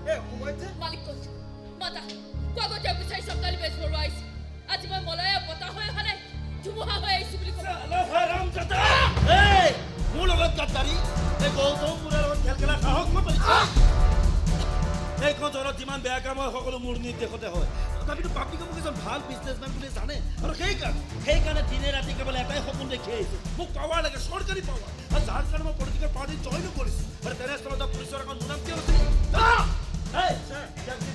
মালিক ক'ত মাতা কোৱাগতে বিচাৰি চকালি বেছ বৰুৱাইছে আজি মই মলয়া বতা হৈ অহা নাই ধুমুহা হৈ আহিছো বুলি ক'ব ৰাম দাদা এই মোৰ লগত গাদ্দাৰী এই গৌতম পুৰাৰ লগত খেল খেলা সাহস মই পাইছো এইখন চহৰত যিমান বেয়া কাম হয় সকলো মোৰ নিৰ্দেশতে হয় তথাপিতো পাব্লিকে মোক এজন ভাল বিজনেছমেন বুলি জানে আৰু সেইকাৰণে দিনে ৰাতি কেৱল এটাই সপোন দেখি আহিছোঁ মোক পাৱাৰ লাগে চৰকাৰী পাৱাৰ আৰু যাৰ কাৰণে মই পলিটিকেল পাৰ্টি জইনো কৰিছোঁ আৰু তেনেস্থলত পুলিচৰ এখন মুনাম কিয় হৈছে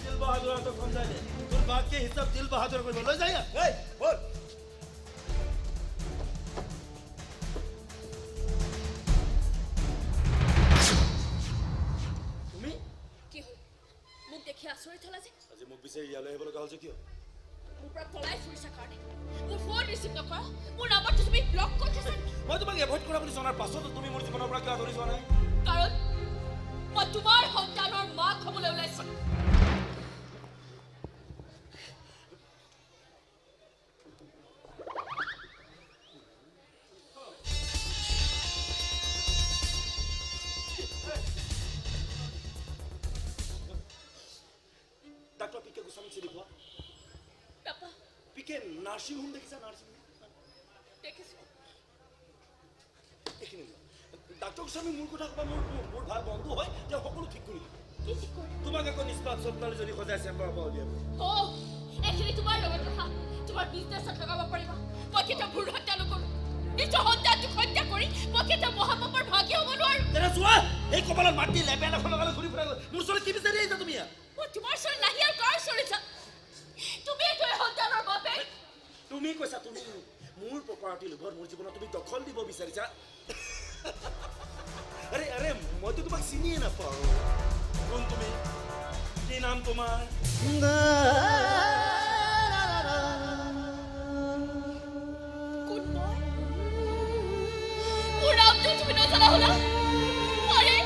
দিল বাহাদুৰক সমজাই দে তোৰ বাকী হিচাপ দিল বাহাদুৰ কৰিব লৈ যায় আচৰিত হলা যে আজি মোক বিচাৰি ইয়ালৈ আহিব লগা হৈছে কিয় মোৰ পৰা পলাই ফুৰিছা কাৰণে মোৰ ফোন ৰিচিভ নকৰা মোৰ নাম্বাৰটো তুমি ব্লক কৰি থৈছা মই তোমাক এভইড কৰা বুলি জনাৰ পাছতো তুমি মোৰ জীৱনৰ পৰা কিয় আঁতৰি যোৱা নাই কাৰণ মই তোমাৰ সন্তানৰ মাক হ'বলৈ ওলাইছো নাৰ্সিং হোম দেখিছা নাৰ্সিং হোম দেখিছো দেখিনি ডাক্তৰ গোস্বামী মোৰ কথা কবা মোৰ ভাল বন্ধু হয় যে সকলো ঠিক কৰি কি ঠিক কৰি তোমাক এখন নিষ্পাপ সপ্তাহলৈ যদি সজাই চেম্বাৰৰ পৰা উলিয়াব এখিনি তোমাৰ লগত কথা তোমাৰ বিজনেছত লগাব পাৰিবা মই কেতিয়া ভুল হত্যা নকৰো নিজৰ সন্তানটোক হত্যা কৰি মই কেতিয়া মহাপাপৰ ভাগি হ'ব নোৱাৰো তেনে চোৱা এই কপালত মাটি লেবেল এখন লগালে ঘূৰি ফুৰা মোৰ ওচৰত কি বিচাৰি আহিছা তুমি মই তোমাৰ ওচৰত নাহি আৰু কাৰ চৰিছা তুমি তোৰ সন্তানৰ বাপে তুমি কৈছা তুমি মোৰ প্ৰপাৰ্টি লোভত মোৰ জীৱনত তুমি দখল দিব বিচাৰিছা আৰে মইতো তোমাক চিনিয়ে নাপাওঁ কোন তুমি কি নাম তোমাৰ কোন মই মোৰ নামটো তুমি নজনা হ'লা আৰে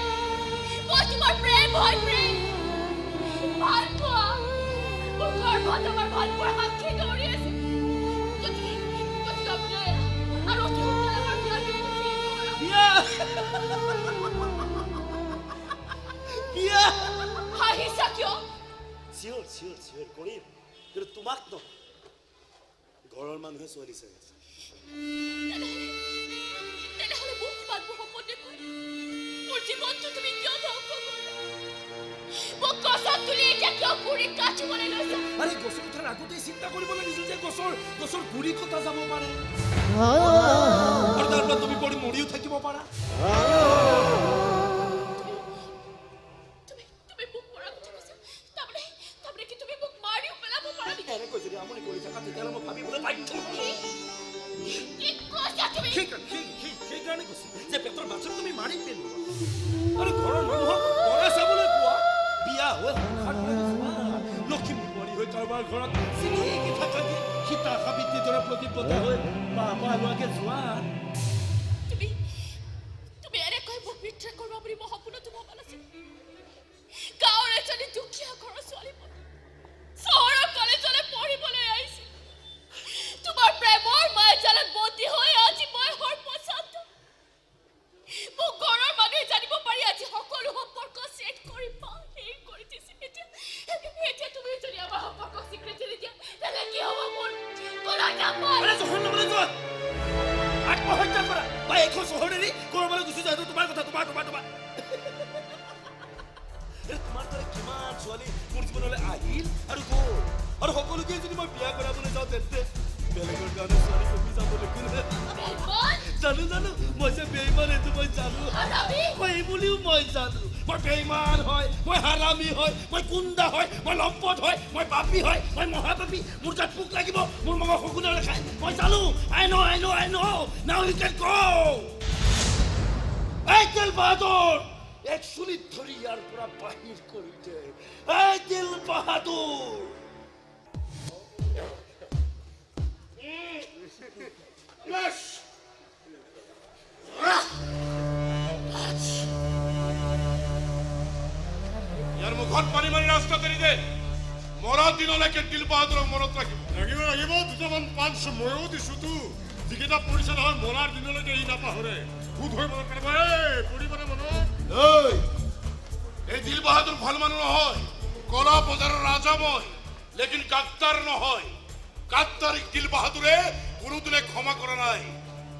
মই তোমাৰ প্ৰেম হয় প্ৰেম ভাল পোৱা মোৰ গৰ্ভত আমাৰ ভাল পোৱাৰ সাক্ষী দৌৰি আছে তোমাক ন ঘৰৰ মানুহে ছোৱালী চাই আছে তেনেহ'লে মোক মানুহৰ সপোন দেখুৱাই মোৰ জীৱনটো তুমি কিয় ধ্বংস কৰিলা মোক গছত তুলি এতিয়া কিয় গুৰি কাটিবলৈ লৈছা আৰে গছৰ কথাৰ আগতেই চিন্তা কৰিব লাগিছিল যে গছৰ গুৰি কটা যাব পাৰে আৰু তাৰ পৰা তুমি পৰি মৰিও থাকিব পাৰা তুমি এনেকৈ মোক বিত্ৰা কৰিব বুলি মই সপোনতো ভবা নাছিলো গাঁৱৰ এজনী দুখীয়া ঘৰৰ ছোৱালী চহৰৰ কলেজলৈ পঢ়িবলৈ আহিছিল তোমাৰ প্ৰেমৰ মায়াজালত বন্দী হৈ আজি মই সৰ্বশান্ত মোক ঘৰৰ মানুহে জানিব পাৰি আজি সকলো সম্পৰ্ক ছেট কৰি শেষ কৰি দিছে এতিয়া তুমি যদি আমাৰ সম্পৰ্ক স্বীকৃতি নিদিয়া তেনে কি হ'ব মোৰ কোনো নাপায় আত্মহত্যা কৰা বা এখন চহৰেৰে কৰবালৈ গুচি যায় তোমাৰ কথা তোমাৰ তোমাৰ দৰে কিমান ছোৱালী মোৰ জীৱনলৈ আহিল আৰু গ'ল আৰু সকলোকে যদি মই বিয়া কৰাবলৈ যাওঁ তেন্তে বেলেগৰ কাৰণে ছোৱালী কমি যাব লাগিব জানো মই যে বেইমান এইটো মই জানো মই এই বুলিও মই জানো মই বেইমান হয় মই হাৰামী হয় মই গুণ্ডা হয় মই লম্পট হয় মই পাপী হয় মই মহাপাপী মোৰ তাত পোক লাগিব মোৰ মঙহ শগুনে খাই মই জানো I know now you can go এই দিল বাহাদুৰ এক চুলিত ধৰি ইয়াৰ পৰা বাহিৰ কৰি দে এই দিল বাহাদুৰ ইয়াৰ মুখত পানী মাৰি ৰাস্তা এৰি দে মৰা দিনলৈকে দিল বাহাদুৰক মনত ৰাখিব দুটামান পাঁচ ময়ো দিছোতো যিকেইটা পৰিছে নহয় মৰাৰ দিনলৈকে ই নাপাহৰে ভূত হৈ মনত পেলাব পৰিব মনত এই দিল বাহাদুৰ ভাল মানুহ নহয় কলা বজাৰৰ ৰাজা মই লেকিন গাদ্দাৰ নহয় গাদ্দাৰীক দিল বাহাদুৰে কোনোদিনে ক্ষমা কৰা নাই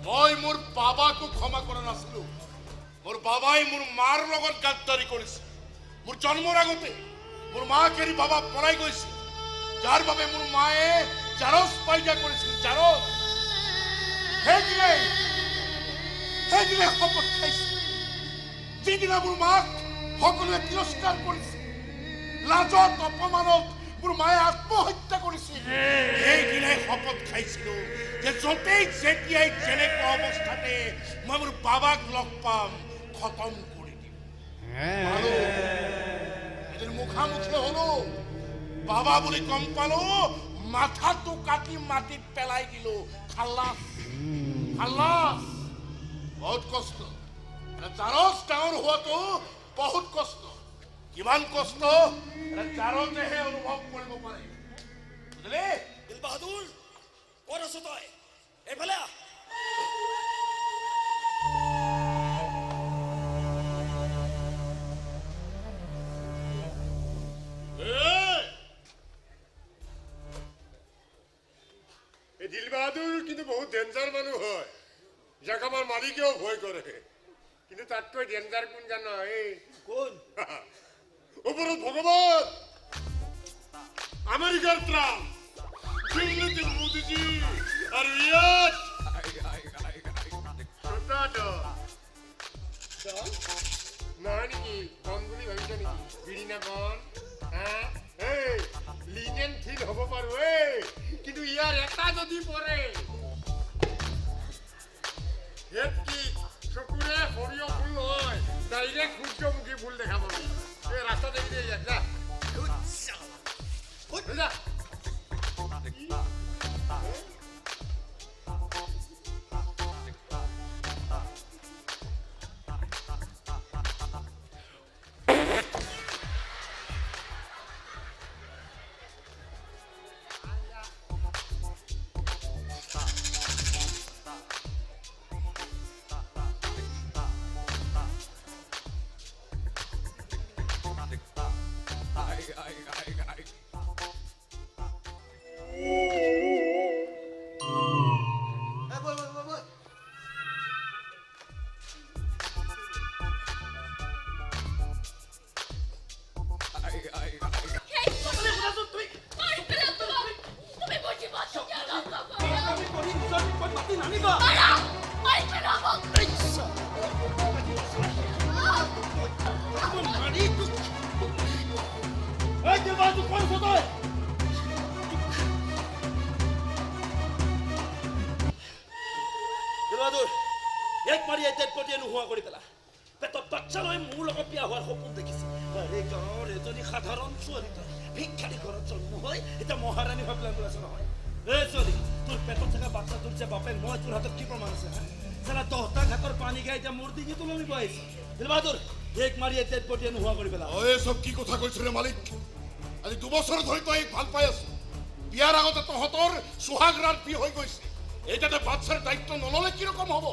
মই মোৰ বাবাকো ক্ষমা কৰা নাছিলো মোৰ বাবাই মোৰ মাৰ লগত গাদ্দাৰী কৰিছে মোৰ জন্মৰ আগতে মোৰ মাক এৰি বাবা পলাই গৈছে যাৰ বাবে মোৰ মায়ে জাৰজ পাইজা কৰিছিল জাৰজ সেইদিনে শপত খাইছে যিদিনা মোৰ মাক সকলোৱে তিৰস্কাৰ কৰিছে লাজত অপমানত মোৰ মায়ে আত্মহত্যা কৰিছিল সেইদিনাই শপত খাইছিলো যে য'তেই যেতিয়াই যেনেকুৱা অৱস্থাতে মই মোৰ বাবাক লগ পাম খতম কৰি দিম এদিন মুখামুখি হলো বাবা বুলি গম পালো মাথাটো কাটি মাটিত পেলাই দিলো খাল্লাস খাল্লাস বহুত কষ্ট জাৰজ ডাঙৰ হোৱাটো বহুত কষ্ট কিমান কষ্ট জাৰজেহে অনুভৱ কৰিব পাৰে বুজিলে দিল বাহাদুৰ ক'ত আছ তই এইফালে আহ দিল বাহাদুৰ কিন্তু বহুত ডেঞ্জাৰ মানুহ হয় যাক আমাৰ মালিকেও ভয় কৰে কিন্তু তাতকৈ ডেঞ্জাৰ কোন জানো এই কোন ওপৰত ভগৱান আমেৰিকাৰ ট্ৰাম্প দিল্লীতে মোদীজী আৰু ইয়াত নহয় নেকি কম বুলি ভাবিছ নেকি বিৰি না কম লিজেন ফিল হ'ব পাৰো কিন্তু ইয়াৰ এটা যদি পৰে চকুৰে সৰিয়হ ফুল নহয় ডাইৰেক্ট সূৰ্যমুখী ফুল দেখা পাবি এই ৰাস্তা দেখি দে ইয়াত যা যা এক মাৰি ডেড বডি নোহোৱা কৰি পেলা পেটত বাচ্চা লৈ মোৰ লগত বিয়া হোৱাৰ সপোন দেখিছে আৰে গাঁৱৰ এজনী সাধাৰণ ছোৱালী তই ভিক্ষাৰী ঘৰত জন্ম হৈ এতিয়া মহাৰাণী হৈ প্লেন ওলাইছে নহয় এই ছোৱালী তোৰ পেটত থকা বাচ্চাটোৰ যে বাপেক মই তোৰ হাতত কি প্ৰমাণ আছে চালা 10টা ঘাটৰ পানী গাই এতিয়া মোৰ ডিঙি তুলনি পাইছে দিল বাহাদুৰ এক মাৰি ডেড বডি নোহোৱা কৰি পেলা এই সব কি কথা কৈছ ৰে মালিক আজি 2 বছৰ ধৰি তই ভাল পাই আছ বিয়াৰ আগতে তহঁতৰ সুহাগ ৰাতি হৈ গৈছে এইটাতে বাচ্চাৰ দায়িত্ব নললে কি ৰকম হ'ব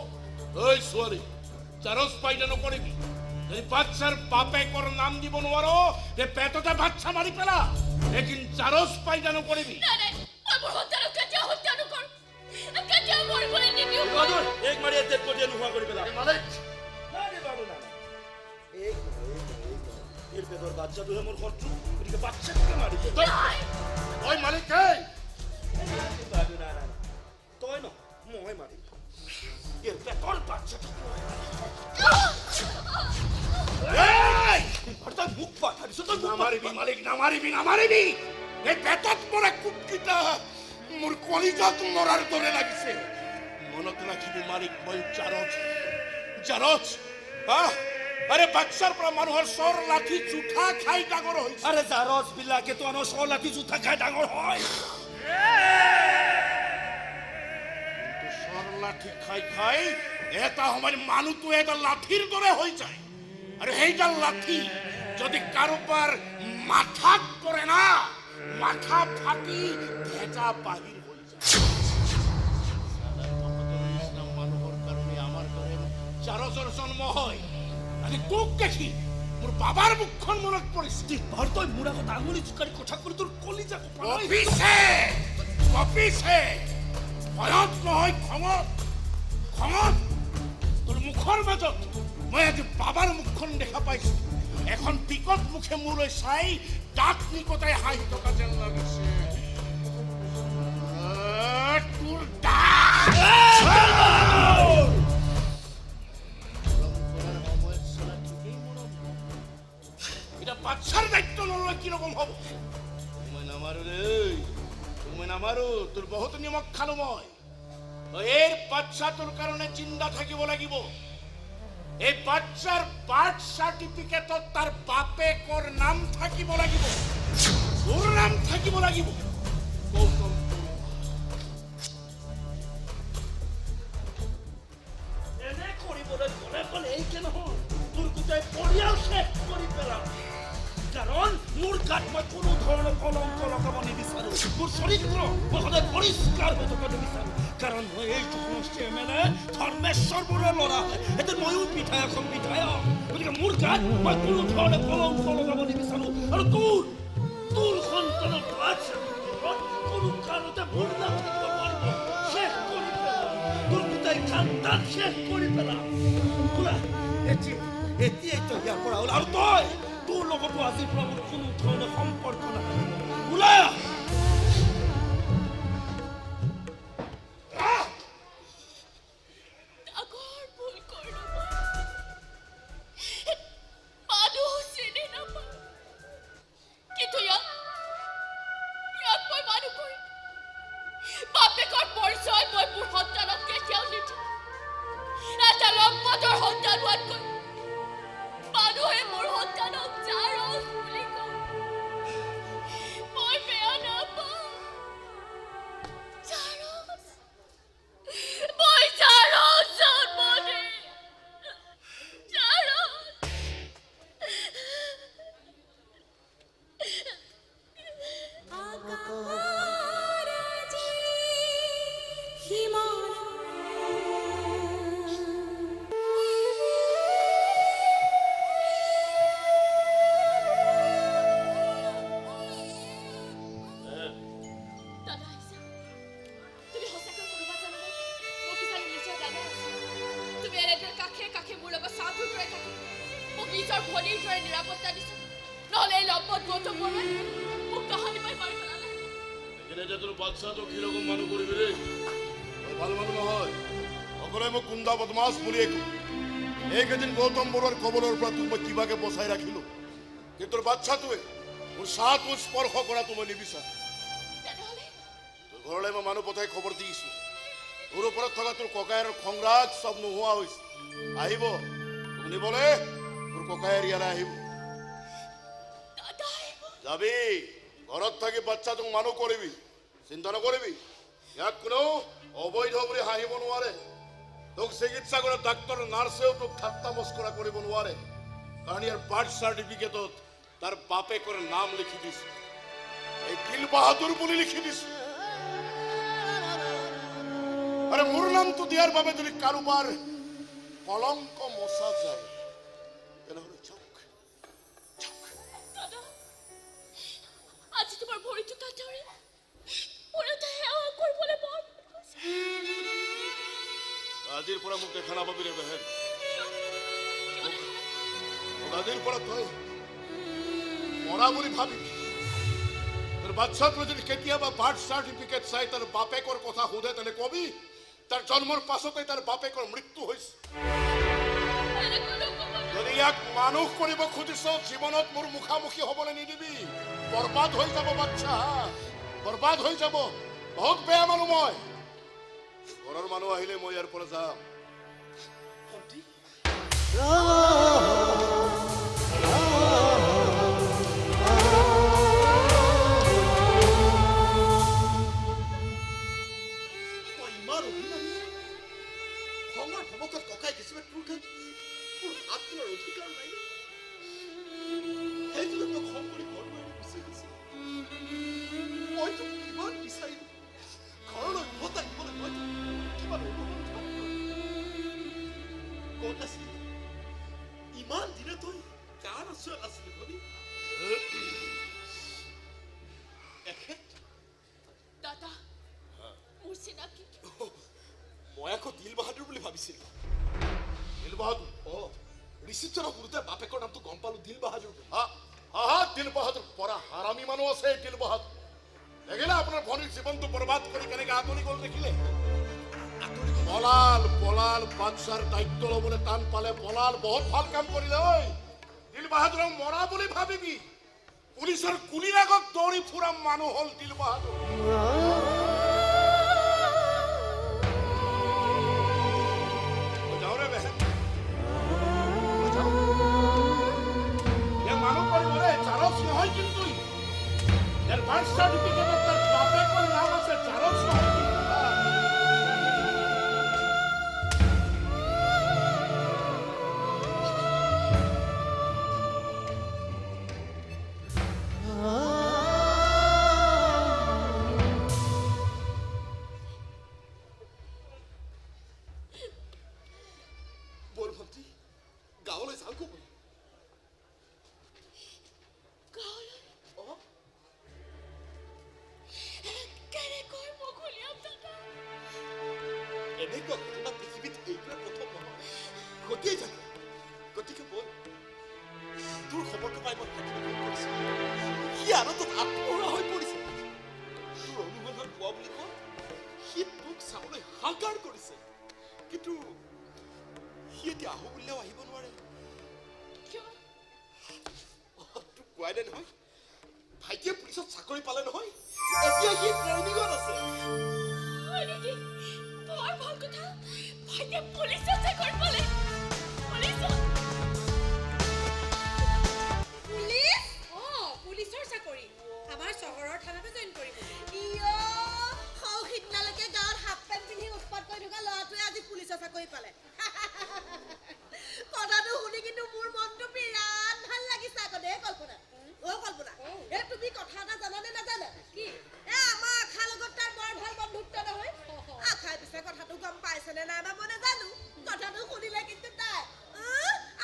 ওই ছোৱালী জাৰজ পাইজা নকৰিবি যদি বাচ্চাৰ বাপেকৰ নাম দিব নোৱাৰো তে পেটতে বাচ্চা মাৰি পেলা লেকিন জাৰজ পাইজা নকৰিবি এক মাৰি ডেড বডি নোহোৱা কৰি পেলা মালিক এৰ পেটৰ বাচ্চাটোহে মোৰ শত্ৰু গতিকে বাচ্চাটোকে মাৰি ওই মালিক তই ন মই মাৰি এৰ পেটৰ বাচ্চাটোকে তই মুখ পাঠাৰিছ তই নামাৰিবি মালিক নামাৰিবি এই পেটত মৰা কুটকিটা মোৰ কলিজাত মৰাৰ দৰে লাগিছে মনত ৰাখিবি মালিক মই জাৰজ আৰে বাচ্চাৰ পৰা মানুহৰ চৰ লাঠি জুঠা খাই ডাঙৰ হৈছে আৰে জাৰজ বিলাকে তো আনো চৰ লাঠি জুঠা খাই ডাঙৰ হয় চৰ লাঠি খাই এটা সময় মানুহটো এটা লাঠিৰ দৰে হৈ যায় আৰু সেইডাল লাঠি যদি কাৰোবাৰ মাথাত পৰে না মাথা ফাটি ভেজা বাহিৰ হৈ যায় মানুহৰ কাৰণে আমাৰ দৰে জাৰজৰ জন্ম হয় তোক দেখি মোৰ বাবাৰ মুখখন মনত পৰিছে বাৰ তই মোৰ আগত আঙুলি জোকাৰি কথা কৰি তোৰ কলিজা কপিছে কপিছে ভয়ত নহয় খঙত খঙত তোৰ মুখৰ মাজত মই আজি বাবাৰ মুখখন দেখা পাইছো এখন টিকট মুখে মোলৈ চাই দাঁত নিকটাই হাঁহি থকা যেন লাগিছে তোৰ এটা বাচ্চাৰ দায়িত্ব নলয় কি ৰকম হ'ব মই নামাৰো দেই তুমি নামাৰো তোৰ বহুত নিমখ খালো মই এই বাচ্চাটোৰ কাৰণে চিন্তা থাকিব লাগিব এই বাচ্চাৰ বাৰ্থ চাৰ্টিফিকেটত তাৰ বাপেকৰ নাম থাকিব লাগিব তোৰ নাম থাকিব লাগিব গৌতম এনে কৰিবলৈ গ'লে গ'লে এইকে নহয় তোৰ গোটেই পৰিয়াল শেষ কৰি পেলাম কাৰণ মোৰ গাত মই কোনো ধৰণৰ কলংক লগাব নিবিচাৰো মোৰ চৰিত্ৰ মই সদায় পৰিষ্কাৰ হৈ থকা নিবিচাৰো কাৰণ মই এই সমষ্টি এমএলএ ধৰ্মেশ্বৰ বৰুৱাৰ ল'ৰা হয় এতিয়া ময়ো বিধায়ক গতিকে মোৰ গাত মই কোনো ধৰণে কলংক লগাব নিবিচাৰো আৰু তোৰ সন্তানৰ কোনো কাৰণতে মোৰ নাম থাকিব পাৰিব শেষ কৰি পেলাম তোৰ গোটেই খানদান শেষ কৰি পেলাম বোলা এতিয়াই তই ইয়াৰ পৰা ওলা আৰু তই তোৰ লগতো আজিৰ পৰা মোৰ কোনো ধৰণৰ সম্পৰ্ক নাই ওলা এইকেইদিন গৌতম বৰুৱাৰ খবৰৰ পৰা তোক মই কিবাকে বচাই ৰাখিলো কিন্তু তোৰ বাচ্চাটোৱে মোৰ ছাটো স্পৰ্শ কৰাটো মই নিবিচাৰো তোৰ ঘৰলৈ মই মানুহ পঠাই খবৰ দিছো তোৰ ওপৰত থকা তোৰ ককাইৰ খংৰাগ চব নোহোৱা হৈছে আহিব তোক নিবলৈ তোৰ ককাইৰ ইয়ালৈ আহিব যাবি ঘৰত থাকি বাচ্চাটোক মানুহ কৰিবি চিন্তা নকৰিবি ইয়াক কোনো অবৈধ বুলি হাঁহিব নোৱাৰে তোক চিকিৎসা কৰা ডাক্তৰ নাৰ্ছেও তোক ঠাট্টা মস্কৰা কৰিব নোৱাৰে কাৰণ ইয়াৰ বাৰ্থ চাৰ্টিফিকেটত তাৰ বাপেকৰ নাম লিখি দিছে এই দিল বাহাদুৰ বুলি লিখি দিছে আৰে মোৰ নামটো দিয়াৰ বাবে যদি কাৰোবাৰ কলংক মচা যায় তেনেহ'লে আজি তোমাৰ ভৰিটো কাটৰে ওৰতে সেৱা কৰিবলৈ মন আজিৰ পৰা মোক দেখা নাপাবি ৰে বেহেন আজিৰ পৰা তই মৰা বুলি ভাবিবি তোৰ বাচ্চাটোৱে যদি কেতিয়াবা বাৰ্থ চাৰ্টিফিকেট চাই তাৰ বাপেকৰ কথা সোধে তেনে কবি তাৰ জন্মৰ পাছতে তাৰ বাপেকৰ মৃত্যু হৈছে যদি ইয়াক মানুহ কৰিব খুজিছ জীৱনত মোৰ মুখামুখি হ'বলৈ নিদিবি বৰবাদ হৈ যাব বাচ্চা বৰবাদ হৈ যাব বহুত বেয়া মানুহ মই ঘৰৰ মানুহ আহিলে মই ইয়াৰ পৰা যাম ইমান দিনে তই কাৰ আচল আছিলে ভনী এখেত দাদা মোৰ চিনাকি মই আকৌ দিল বাহাদুৰ বুলি ভাবিছিলো দিল বাহাদুৰ ৰিচিপ্টৰ সৰুতে বাপেকৰ নামটো গম পালো দিল বাহাদুৰ দিল বাহাদুৰ পৰা হাৰামী মানুহ আছে দিল বাহাদুৰ দেখিলে আপোনাৰ ভনীৰ জীৱনটো বৰবাদ কৰি কেনেকে আঁতৰি গ'ল দেখিলে পলাল বাদশাৰ দায়িত্ব ল'বলৈ টান পালে পলাল বহুত ভাল কাম কৰিলে ঐ দিল বাহাদুৰক মৰা বুলি ভাবিবি পুলিচৰ কুলিৰ আগত দৌৰি ফুৰা মানুহ হ'ল দিল বাহাদুৰ মানুহ কৰিবলে চাৰচ নহয় কিন্তু ইয়াৰ বাৰ্থ চাৰ্টিফিকেটত তাৰ বাপেকৰ নাম আছে চাৰচ নহয় ভাইটিয়ে পুলিচত চাকৰি পালে নহয় এতিয়া সি ট্ৰেইনিঙত আছে বৰ ভাল কথা ভাইটিয়ে পুলিচত চাকৰি পালে পুলিচৰ চাকৰি আমাৰ চহৰৰ থানাতে জইন কৰিব সিদিনালৈকে গাঁৱত হাফ পেণ্ট পিন্ধি উৎপাত কৰি থকা ল'ৰাটোৱে আজি পুলিচৰ চাকৰি পালে কথাটো শুনি কিন্তু মোৰ মনটো বিৰাট ভাল লাগিছে আকৌ দেই কল্পনা কল্পনা তুমি কথা এটা জানানে নাজানা কি আমাৰ আশাৰ লগত তাৰ বৰ ভাল বন্ধুত্ব নহয় আশাই পিছে কথাটো গম পাইছেনে নাই বা মই নাজানো কথাটো শুনিলে কিন্তু তাই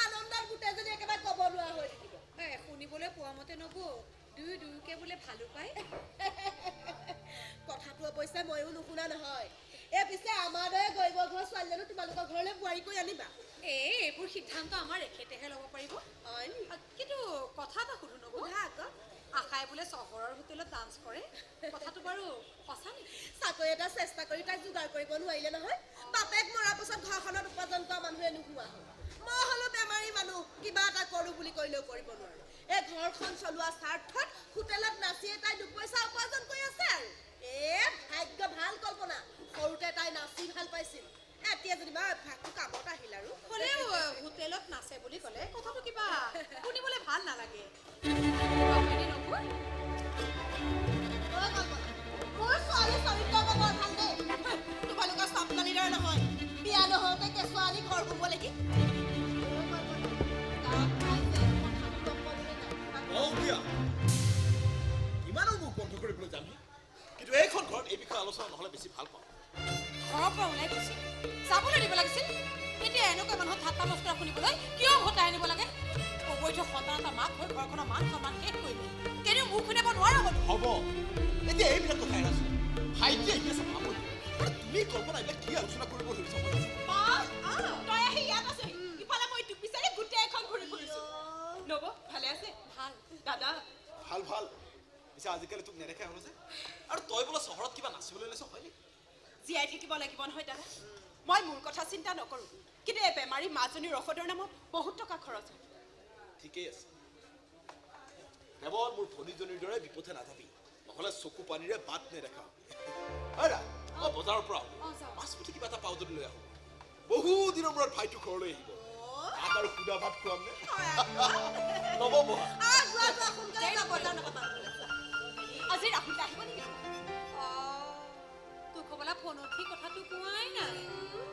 আনন্দৰ গোটেইজনী একেবাৰে ক'ব নোৱাৰা হৈ থাকিব শুনিবলৈ পোৱা মতে নব দুয়োকে বোলে ভালো পায় কথাটো অৱশ্যে ময়ো নুশুনা নহয় এই পিছে আমাৰ দৰে গৰিব ঘৰ ছোৱালীজনী তোমালোকৰ ঘৰলৈ বোৱাৰী কৰি আনিবা এইবোৰ সিদ্ধান্ত আমাৰ এখেতেহে ল'ব পাৰিব কিন্তু কথা এটা সুধো নব আশাই বোলে চহৰৰ হোটেলত ডান্স কৰে কথাটো বাৰু সঁচা নেকি চাকৰি এটা চেষ্টা কৰি তাক যোগাৰ কৰিব নোৱাৰিলে নহয় বাপেক মৰাৰ পিছত ঘৰখনত উপাৰ্জন কৰা মানুহে নোহোৱা হ'ল মই হ'লো বেমাৰী মানুহ কিবা এটা কৰোঁ বুলি কৰিলেও কৰিব নোৱাৰো এই ঘৰখন চলোৱা স্বাৰ্থত হোটেলত নাচিয়ে তাই দুপইচা উপাৰ্জন কৰি আছে আৰু ভাগ্য ভাল কল্পনা সৰুতে তাই নাচি ভাল পাইছিল এতিয়া যেনিবা অভ্যাসটো কামত আহিল আৰু হ'লেও হোটেলত নাচে বুলি ক'লে কথাটো কিবা শুনিবলৈ ভাল নালাগে মোৰ ছোৱালী চৰিত্ৰ বৰ ভাল দেই তোমালোকৰ চপকালিৰ নহয় বিয়া নহওঁতে কেঁচুৱালী ঘৰ শুব লাগি ইমানো মোক বন্ধ কৰিবলৈ জানি কিন্তু এইখন ঘৰত এই বিষয়ে আলোচনা নহ'লে বেছি ভাল পাওঁ ঘৰৰ পৰা ওলাই গৈছিল যাবলৈ দিব লাগিছিল এতিয়া এনেকুৱা মানুহৰ ঠাট্টা মস্কৰা শুনিবলৈ কিয় ভটাই আনিব লাগে অবৈধ সন্তান এটা মাক হৈ ঘৰখনৰ মান সন্মান শেষ কৰিলে কেনিও মুখ শুনিব নোৱাৰা হ'ল হ'ব এতিয়া এইবিলাক কথাই নাছো ভাইটিয়ে আহি আছে ভাবো আৰু তুমি কল্পনা এইবিলাক কি আলোচনা কৰিব ধৰিছা তই আহি ইয়াত আছহি ইফালে মই তোক বিচাৰি গোটেই এখন ঘূৰি ফুৰিছো নব ভালে আছে ভাল দাদা ভাল ভাল পিছে আজিকালি তোক নেদেখাই হ'ল যে আৰু তই বোলে চহৰত কিবা নাচিবলৈ লৈছ হয় নেকি জীয়াই থাকিব লাগিব নহয় দাদা মই মোৰ কথা চিন্তা নকৰোঁ কিন্তু এই বেমাৰী মাজনীৰ ঔষধৰ নামত বহুত টকা খৰচ হয় ঠিকেই আছে কেৱল মোৰ ভনীজনীৰ দৰে বিপথে নাযাবি নহ'লে চকু পানীৰে বাট নেদেখা মই বজাৰৰ পৰা মাছ পুঠি কিবা এটা পাওঁ যদি লৈ আহোঁ বহু দিনৰ মূৰত ভাইটো ঘৰলৈ আহিব তাক আৰু সুদা ভাত খুৱাম নে নব আজি ৰাহুল আহিব নেকি তোক ক'বলৈ ফোনত সি কথাটো কোৱাই নাই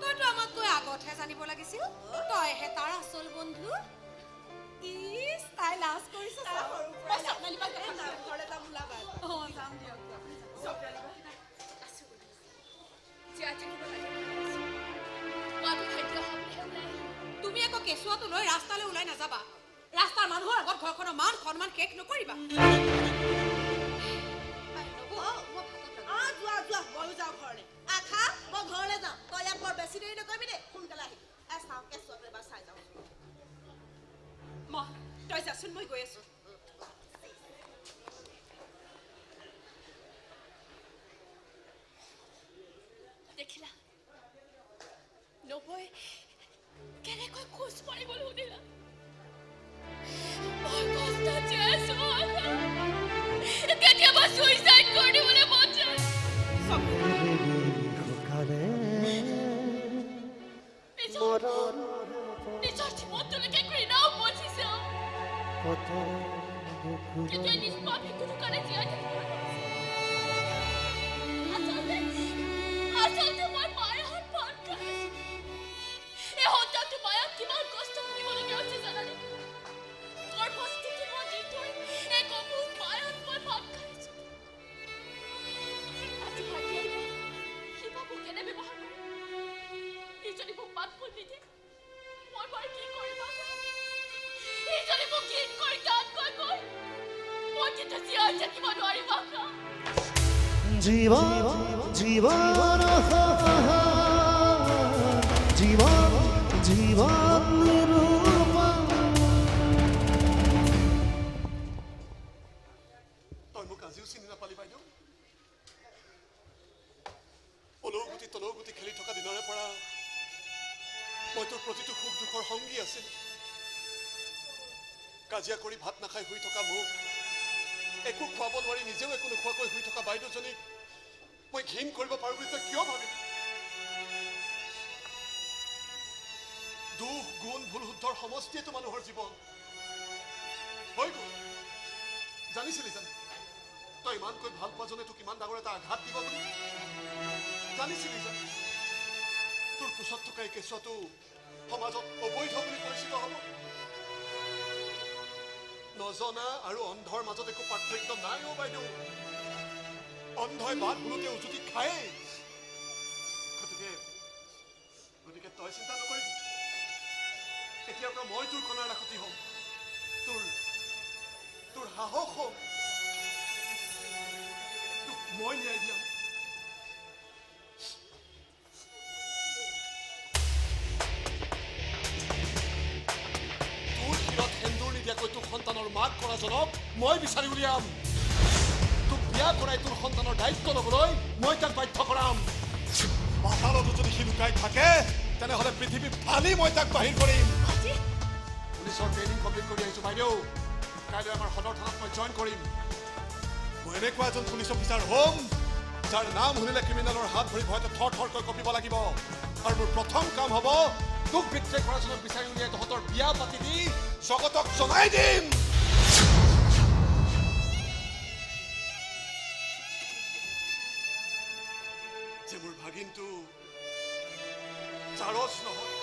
তইতো আমাতকৈ আগতহে জানিব লাগিছিল তইহে তাৰ আচল বন্ধু তাই লাজ কৰিছে যাম দিয়ক তুমি আকৌ কেঁচুৱাটো লৈ ৰাস্তালৈ ওলাই নাযাবা ৰাস্তাৰ মানুহৰ আগত ঘৰখনৰ মান সন্মান শেষ নকৰিবা যোৱা যোৱা ময়ো যাওঁ ঘৰলৈ আখা মই ঘৰলৈ যাওঁ তই ইয়াত বৰ বেছি দেৰি নকৰিবি দেই সোনকালে আহিবি চাওঁ কেঁচুৱাটো এবাৰ চাই যাওঁ তই যাচোন মই গৈ আছো দেখিলা নবৈ কেনেকৈ খোজ মাৰিবলৈ সুধিলা মই কষ্ট যে আছো কেতিয়াবা সুইচাইড কৰি দিবলৈ মন যায় নিজৰ জীৱনটোলৈকে ঘৃণাও পচিছে তেতিয়া নিষ্পাপী কোনো কাৰণে জীয়াই থাকিবলৈ আচলতে মই মায়েৰ হাত পান খাইছো এই হত্যাটো মায়াক কিমান কষ্ট কৰিবলগীয়া হৈছে জানানে গৰ্ভস্থিতি মই দি থৈ এক অবুজ মায়েৰ হাত মই পান খাইছো আজি ভাইটি সি বাবু কেনে ব্যৱহাৰ কৰে ইজনী মোক পাত ফুল নিদিয়ে মই বাৰু কি কৰিম ইজনী মোক গীত কৰি গান কৈ কৈ মই কিন্তু জীয়াই থাকিব নোৱাৰিম জীবন জীবন জীবন জীবন তই মোক আজিও চিনি নাপালি বাইদেউ অলৌগুটি তলৌগুটি খেলি থকা দিনৰে পৰা মই তোৰ প্ৰতিটো সুখ দুখৰ সংগী আছিল কাজিয়া কৰি ভাত নাখাই শুই থকা মোক একো খুৱাব নোৱাৰি নিজেও একো নোখোৱাকৈ শুই থকা বাইদেউজনীক মই ঘিণ কৰিব পাৰোঁ বুলি তই কিয় ভাবি দুখ গুণ ভুল শুদ্ধৰ সমষ্টিয়েতো মানুহৰ জীৱন হৈ গ'ল জানিছিলি জানো তই ইমানকৈ ভাল পোৱাজনে তোক ইমান ডাঙৰ এটা আঘাত দিব বুলি জানিছিলি জানো তোৰ কোচত থকা এই কেঁচুৱাটো সমাজত অবৈধ বুলি পৰিচিত হ'ব নজনা আৰু অন্ধৰ মাজত একো পাৰ্থক্য নাই অ' বাইদেউ অন্ধই বাট বোলোতে উজুতি খায়েই গতিকে তই চিন্তা নকৰিবি এতিয়াৰ পৰা মই তোৰ কণাৰ লাখতি হ'ম তোৰ সাহস হ'ম তোক মই ন্যায় দিয়াম তোৰ সন্তানৰ মাক কৰাজনক মই বিচাৰি উলিয়াম তোক বিয়া কৰাই তোৰ সন্তানৰ দায়িত্ব ল'বলৈ মই তাক বাধ্য কৰাম পাতালতো যদি সি লুকাই থাকে তেনেহ'লে পৃথিৱী ফালি মই তাক বাহিৰ কৰিম পুলিচৰ ট্ৰেইনিং কমপ্লিট কৰি আহিছোঁ বাইদেউ কাইলৈ আমাৰ সদৰ থানাত মই জইন কৰিম মই এনেকুৱা এজন পুলিচ অফিচাৰ হ'ম যাৰ নাম শুনিলে ক্ৰিমিনেলৰ হাত ভৰি ভয়তে থৰ থৰকৈ কঁপিব লাগিব আৰু মোৰ প্ৰথম কাম হ'ব তোক বিক্ৰী কৰাজনক বিচাৰি উলিয়াই তহঁতৰ বিয়া পাতি দি জগতক জনাই দিম যে মোৰ ভাগিনটো জাৰজ নহয়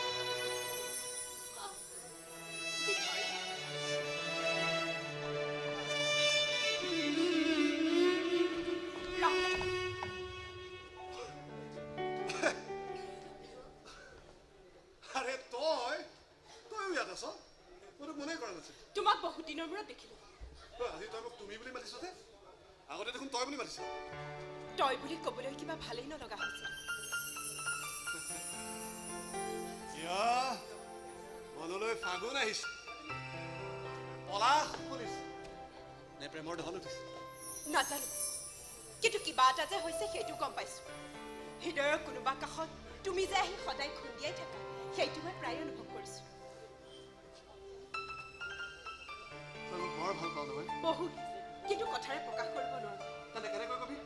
তোমাক বহুত দিনৰ মূৰত দেখিলো আজি তই মোক তুমি বুলি মাতিছ যে আগতে দেখোন তই বুলি মাতিছ তই বুলি ক'বলৈ কিবা ভালেই নলগা হৈছে মনলৈ ফাগুন আহিছে পলাশ ফুলিছে নে প্ৰেমৰ ঢল উঠিছে নাজানো কিন্তু কিবা এটা যে হৈছে সেইটো গম পাইছো হৃদয়ৰ কোনোবা কাষত তুমি যে আহি সদায় খুন্দিয়াই থাকা সেইটো মই প্ৰায় অনুভৱ কৰিছো বৰ ভাল পাওঁ নহয় বহুত কিন্তু কথাৰে প্ৰকাশ কৰিব নোৱাৰো তেন্তে কেনেকৈ কবি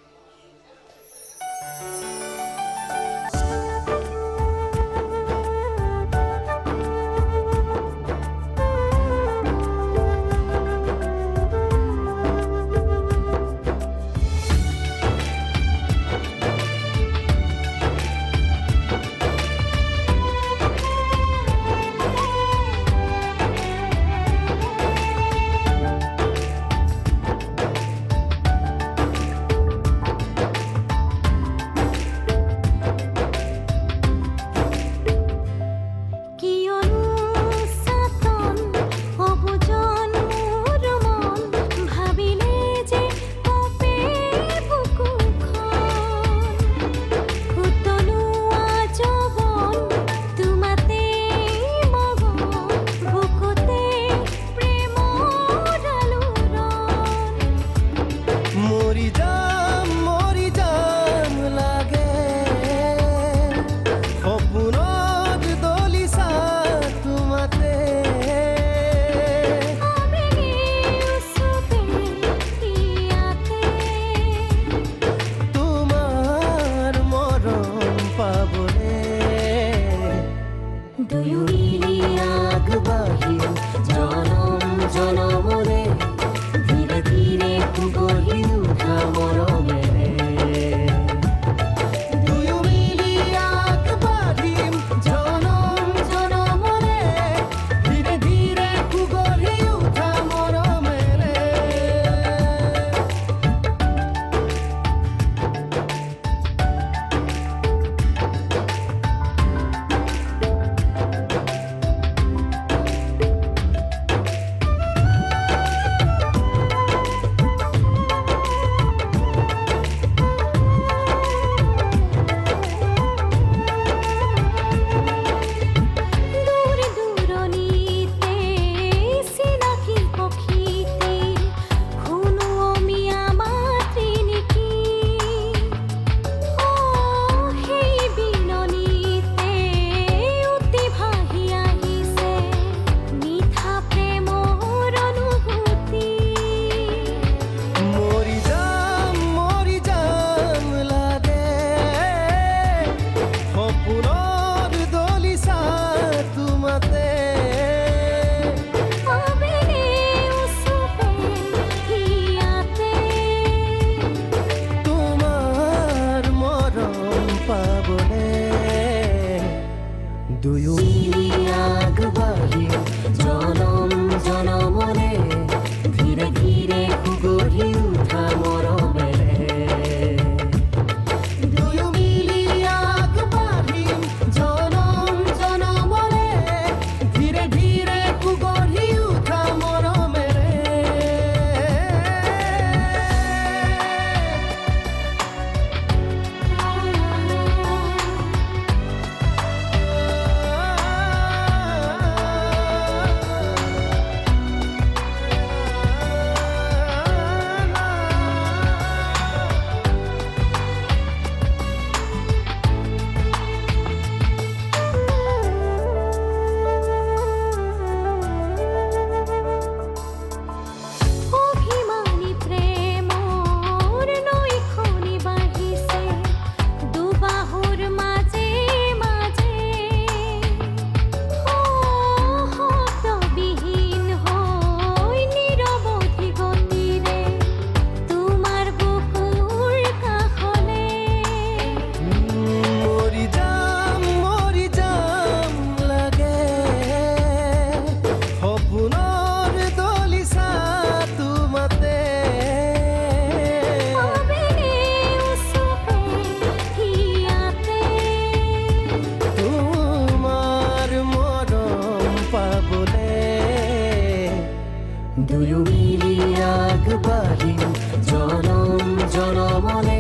দুয়ো মিলি আগবাঢ়িম জনম জনমলে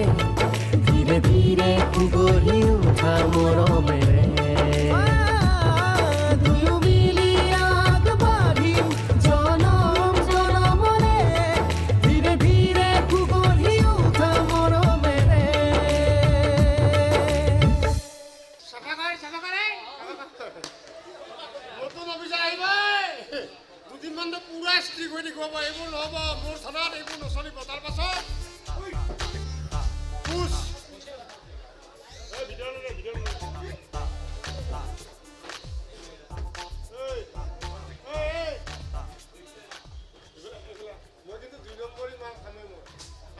ধীৰে ধীৰে গঢ়ি উঠা মৰমেৰে দুয়ো মিলি আগবাঢ়িম জনম জনমলে ধীৰে ধীৰে গঢ়ি উঠা মৰমেৰে নতুন অফিচাৰ আহিব দুদিনমান পুৰা ষ্ট্ৰিক হৈ দেখিব এইবোৰ নহ'ব মোৰ থানাত এইবোৰ নচলিব তাৰ পাছত মই কিন্তু 2 নম্বৰী মাল খামে মই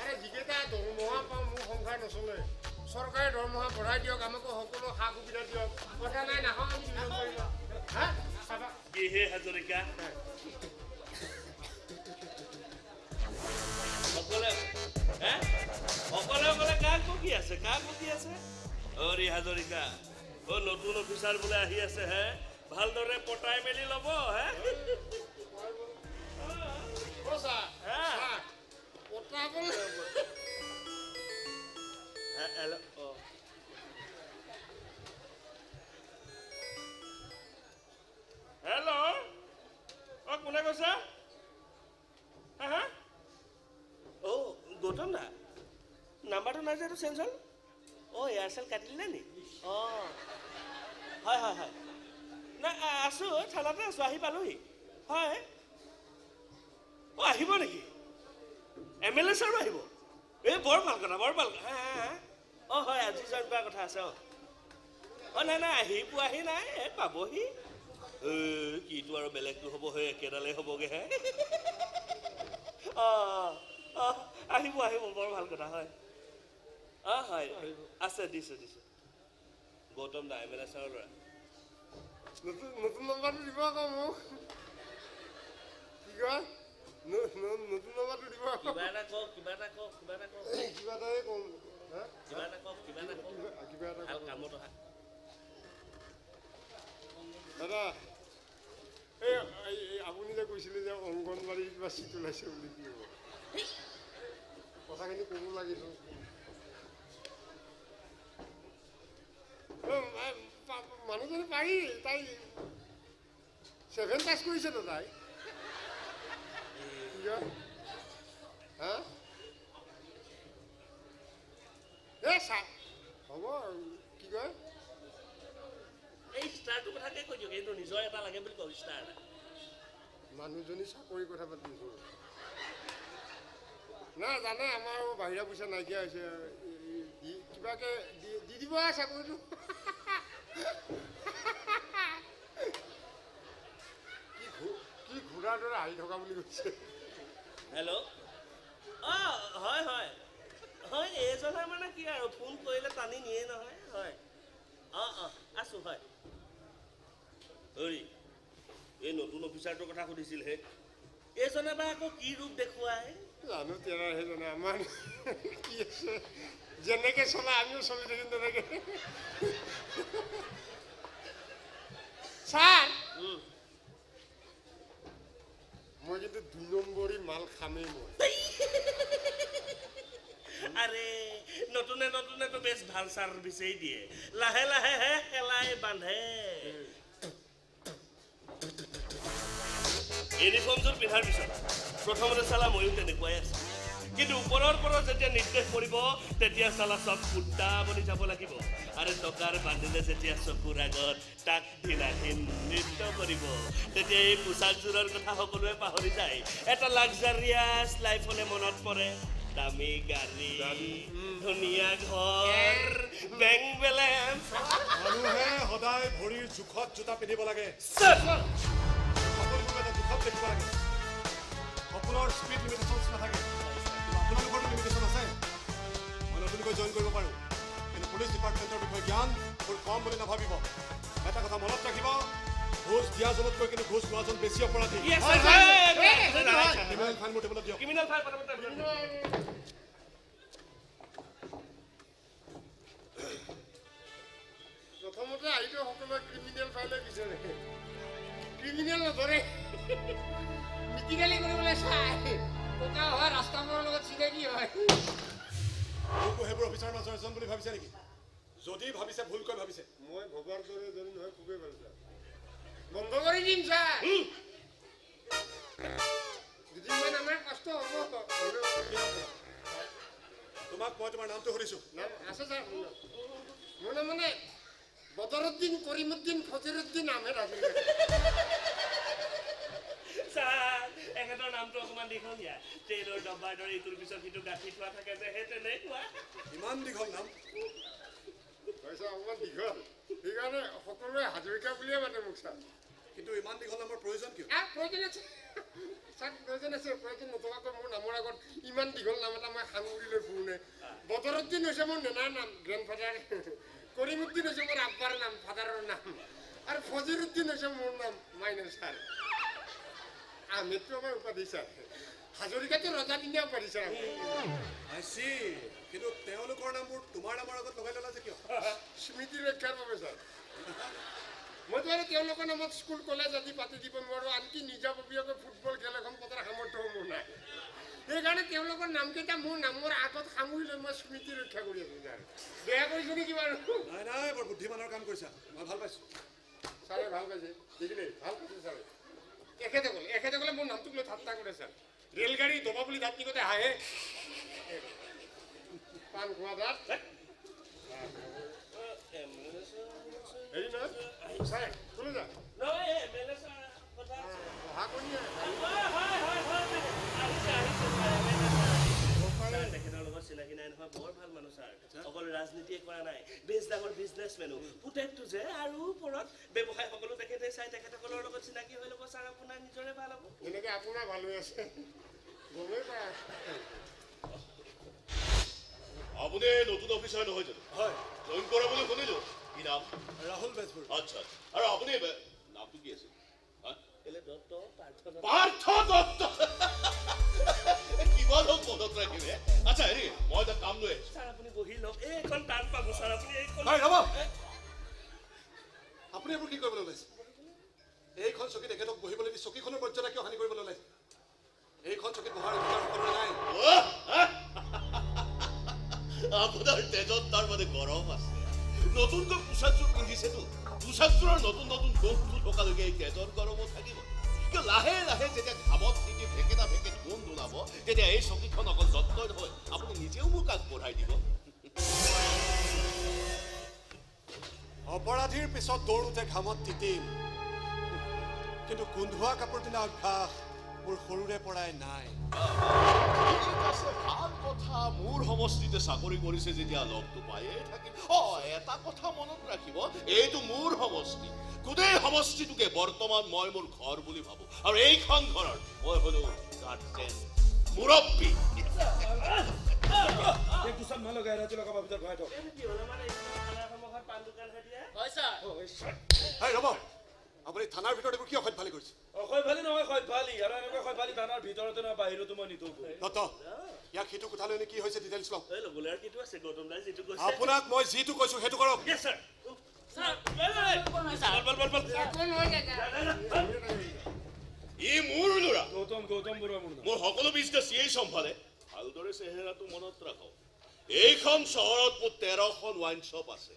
আৰে যিকেইটা দৰমহা পাওঁ মোৰ সংসাৰ নচলে চৰকাৰে দৰমহা বঢ়াই দিয়ক আমাকো সকলো সা সুবিধা দিয়ক কথা নাই নাখাওঁ আমি 2 নম্বৰী মাল হা চাবা কিহে হাজৰিকা সকলে কাক বকি আছে অৰি হাজৰিকা নতুন অফিচাৰ বোলে আহি আছে হে ভালদৰে পটাই মেলি ল'ব হে হেল্ল' কোনে কৈছে গৌতম দা নাম্বাৰটো নাই যে এইটো চেঞ্জ হ'ল এয়াৰচেল কাটিলে নি হয় নাই আছোঁ থানাতে আছোঁ আহি পালোহি হয় আহিব নেকি MLA ছাৰো আহিব এই বৰ ভাল কথা হয় আজি জইন কৰাৰ কথা আছে নাই আহি পোৱাহি নাই পাবহি কিটো আৰু বেলেগটো হ'ব সেই একেডালেই হ'বগৈ হে আহিব বৰ ভাল কথা হয় হয় আছে দিছোঁ গৌতম দা MLA ছাৰৰ ল'ৰা নতুন নম্বৰটো দিব আকৌ মোক কি কয় নতুন নম্বৰটো দিব কিবা এটা কওক কিবা এটাই কওঁ কিবা এটা ভাল কামত অহা দাদা এই আপুনি যে কৈছিলে যে অংগনবাড়ী কিবা চিট ওলাইছে বুলি কি হ'ব কথাখিনি ক'ব লাগিছিল মানুহজনী পাৰি তাই 7 পাছ কৰিছেতো তাই হা হ'ব কি কয় এই ষ্টাৰটোৰ কথাকে কৈ দিয়ক এইটো নিজৰ এটা লাগে বুলি কওঁ ষ্টাৰ এটা মানুহজনী চাকৰি কথা পাতিছোঁ নাই জানে আমাৰ বাহিৰা পইচা নাইকিয়া হৈছে কিবাকে দি দিব চাকৰিটো কি ঘূৰাৰ দৰে আহি থকা বুলি কৈছে হেল্ল' হয় এইজনে মানে কি আৰু ফোন কৰিলে টানি নিয়ে নহয় হয় আছোঁ হয় এই নতুন অফিচাৰটোৰ কথা সুধিছিলহে এইজনে বা আকৌ কি ৰূপ দেখুৱাই জানো তেৰা সেইজনে আমাৰ কি আছে যেনেকে চলা আমিও চলি থাকিম তেনেকে ছাৰ মই কিন্তু 2 নম্বৰী মাল খামেই মই আৰে নতুনে বেছ ভাল চাৰ্ভিচেই দিয়ে লাহে লাহে খেলাই বান্ধে ইউনিফৰ্মযোৰ পিন্ধাৰ পিছত প্ৰথমতে চালা ময়ো তেনেকুৱাই আছে কিন্তু ওপৰৰ পৰা যেতিয়া নিৰ্দেশ কৰিব তেতিয়া চালা চব ফুটা বনি যাব লাগিব আৰু টকাৰ বান্ধিলে যেতিয়া চকুৰ আগত তাক ঢিলাঢিল নৃত্য কৰিব তেতিয়া এই পোচাকযোৰৰ কথা সকলোৱে পাহৰি যায় এটা লাক্সাৰিয়াছ লাইফলে মনত পৰে দামী গাড়ী ধুনীয়া ঘৰ বেংক বেলেঞ্চ মানুহে সদায় ভৰিৰ জোখত জোতা পিন্ধিব লাগে জোখত দেখিব লাগে সকলোৰ স্পীড লিমিটেশ্যন নাথাকে আপোনালোকৰতো লিমিটেশ্যন আছে মই নতুনকৈ জইন কৰিব পাৰোঁ কিন্তু পুলিচ ডিপাৰ্টমেণ্টৰ বিষয়ে জ্ঞান মোৰ কম বুলি নাভাবিব এটা কথা মনত ৰাখিব ঘোষ দিয়া জনতকৈ কিন্তু ঘোষ লোৱাজন বেছি অপৰাধী ক্ৰিমিনেল ফাইন মোৰ টেবুলত দিয়ক প্ৰথমতে আহিতো সকলোৱে ক্ৰিমিনেল ফাইলে বিচাৰে ক্ৰিমিনেল নধৰে তিৰালি কৰিবলৈ চাই বোকা হোৱা ৰাস্তাবোৰৰ লগত চিনাকি হয় মোকো সেইবোৰ অফিচাৰৰ মাজৰ এজন বুলি ভাবিছে নেকি যদি ভাবিছে ভুলকৈ ভাবিছে মই ভবাৰ দৰে যদি নহয় খুবেই ভাল ছাৰ বন্ধ কৰি দিম ছাৰ দুদিনমান আমাৰ কষ্ট হ'ব তোমাক মই তোমাৰ নামটো সুধিছো নাম আছে ছাৰ মোৰ নাম মানে বদৰুদ্দিন কৰিমুদ্দিন ফজিৰুদ্দিন আহমেদ আছিল ছাৰ এখেতৰ নামটো অকণমান দীঘলীয়া ট্ৰেইনৰ ডব্বাৰ দৰে ইটোৰ পিছত সিটো গাঁঠি থোৱা থাকে যে সেই তেনেকুৱা ইমান দীঘল নাম পইচা অকণমান দীঘল সেইকাৰণে সকলোৱে হাজৰিকা বুলিয়ে মাতে মোক ছাৰ কিন্তু ইমান দীঘল নামৰ প্ৰয়োজন কিয় প্ৰয়োজন আছে ছাৰ প্ৰয়োজন আছে প্ৰয়োজন নথকাকৈ মোৰ নামৰ আগত ইমান দীঘল নাম এটা মই সামৰি লৈ ফুৰোঁ নে বদৰুদ্দিন হৈছে মোৰ নেনাৰ নাম গ্ৰেণ্ডফাদাৰ কৰিমুদ্দিন হৈছে মোৰ আব্বাৰ নাম ফাদাৰৰ নাম আৰু ফজিৰুদ্দিন হৈছে মোৰ নাম মাইনাৰ ছাৰ আহমেদটো আমাৰ উপাধি ছাৰ হাজৰিকাটো ৰজাদিনীয়া উপাধি ছাৰ আই চি কিন্তু তেওঁলোকৰ নামবোৰ তোমাৰ নামৰ আগত লগাই ল'লা যে কিয় স্মৃতি ৰক্ষাৰ বাবে ছাৰ মইতো আৰু তেওঁলোকৰ নামত স্কুল কলেজ আদি পাতি দিব নোৱাৰোঁ আনকি নিজাববীয়াকৈ ফুটবল খেল এখন পতাৰ সামৰ্থ্যও মোৰ নাই সেইকাৰণে তেওঁলোকৰ নামকেইটা মোৰ নামৰ আগত সামৰি লৈ মই স্মৃতি ৰক্ষা কৰি আছোঁ ছাৰ বেয়া কৰিছোঁ নেকি বাৰু নাই নাই বৰ বুদ্ধিমানৰ কাম কৰিছা মই ভাল পাইছোঁ ছাৰে ভাল পাইছে দেখিলে ভাল পাইছে ছাৰে এখেতসকলে মোৰ নামটোক লৈ ঠাট্টা কৰে ছাৰ ৰেলগাড়ী দবা বুলি দাঁতনিকতে হাঁহে পাণ খোৱা দাঁত হেৰি নহয় ছাৰে শুনো যা অহা কৰি তেখেতৰ লগত চিনাকি নাই নহয় বৰ ভাল মানুহ ছাৰ অকল ৰাজনীতিয়ে কৰা নাই বেছ ডাঙৰ বিজনেছমেনো পুতেকটো যে আৰু ওপৰত ব্যৱসায় সকলো তেখেতে চাই তেখেতসকলৰ লগত চিনাকি হৈ ল'ব ছাৰ আপোনাৰ নিজৰে ভাল হ'ব এনেকৈ আপোনাৰ ভাল হৈ আছে গমেই পায় আপুনি নতুন অফিচাৰ নহয় জানো হয় জইন কৰা বুলি শুনিলোঁ কি নাম ৰাহুল বেজবৰুৱা আচ্ছা আৰু আপুনি নামটো কি আছিল পাৰ্থ দত্ত কিমান হওক মনত ৰাখিলে আচ্ছা হেৰি মই এটা কাম লৈ আহিছোঁ ছাৰ আপুনি বহি লওক এইখন টান পাব ছাৰ আপুনি এইখন ৰ'ব আপুনি এইবোৰ কি কৰিবলৈ ওলাইছে এইখন চকীত এখেতক বহিবলৈ দি চকীখনৰ মৰ্যাদা কিয় হানি কৰিবলৈ ওলাইছে এইখন চকীত বহাৰ অধিকাৰ সকলোৰে নাই আপোনাৰ তেজত তাৰ মানে গৰম আছে নতুনকৈ পোচাকযোৰ পিন্ধিছেতো পোচাকযোৰৰ নতুন নতুন গোপটো থকালৈকে এই তেজৰ গৰমত থাকিব কিন্তু লাহে লাহে যেতিয়া ঘামত তিতি ভেকেটা ভেকেট গোন্ধ ওলাব তেতিয়া এই চকীখন অকল যত্ন নহয় আপুনি নিজেও মোক আগবঢ়াই দিব অপৰাধীৰ পিছত দৌৰোতে ঘামত তিতিম কিন্তু গোন্ধোৱা কাপোৰ পিন্ধা অভ্যাস মোৰ সৰুৰে পৰাই নাই ঠিক আছে ভাল কথা মোৰ সমষ্টিতে চাকৰি কৰিছে যেতিয়া লগটো পায়ে থাকিম এটা কথা মনত ৰাখিব এইটো মোৰ সমষ্টি গোটেই সমষ্টিটোকে বৰ্তমান মই মোৰ ঘৰ বুলি ভাবোঁ আৰু এইখন ঘৰৰ মই হ'লো গাৰ্জেন মুৰব্বী ৰ'ব আপুনি থানাৰ ভিতৰত এইবোৰ কিয় সভ্যালি কৰিছে অসভ্যালি নহয় সভ্যালি আৰু এনেকুৱা সভ্যালি থানাৰ ভিতৰতে নহয় বাহিৰতো মই নিতৌ দত্ত ইয়াক সিটো কোঠালৈ নি কি হৈছে ডিটেইলছ লওক লগলাৰ কিটো আছে গৌতম দাস যিটো কৈছে আপোনাক মই যিটো কৈছো সেইটো কৰক ইয়েছ ছাৰ ই মোৰ ল'ৰা গৌতম বৰুৱা মোৰ মোৰ সকলো বিজনেছ ইয়েই চম্ভালে ভালদৰে চেহেৰাটো মনত ৰাখক এইখন চহৰত মোৰ 13খন ৱাইন শ্বপ আছে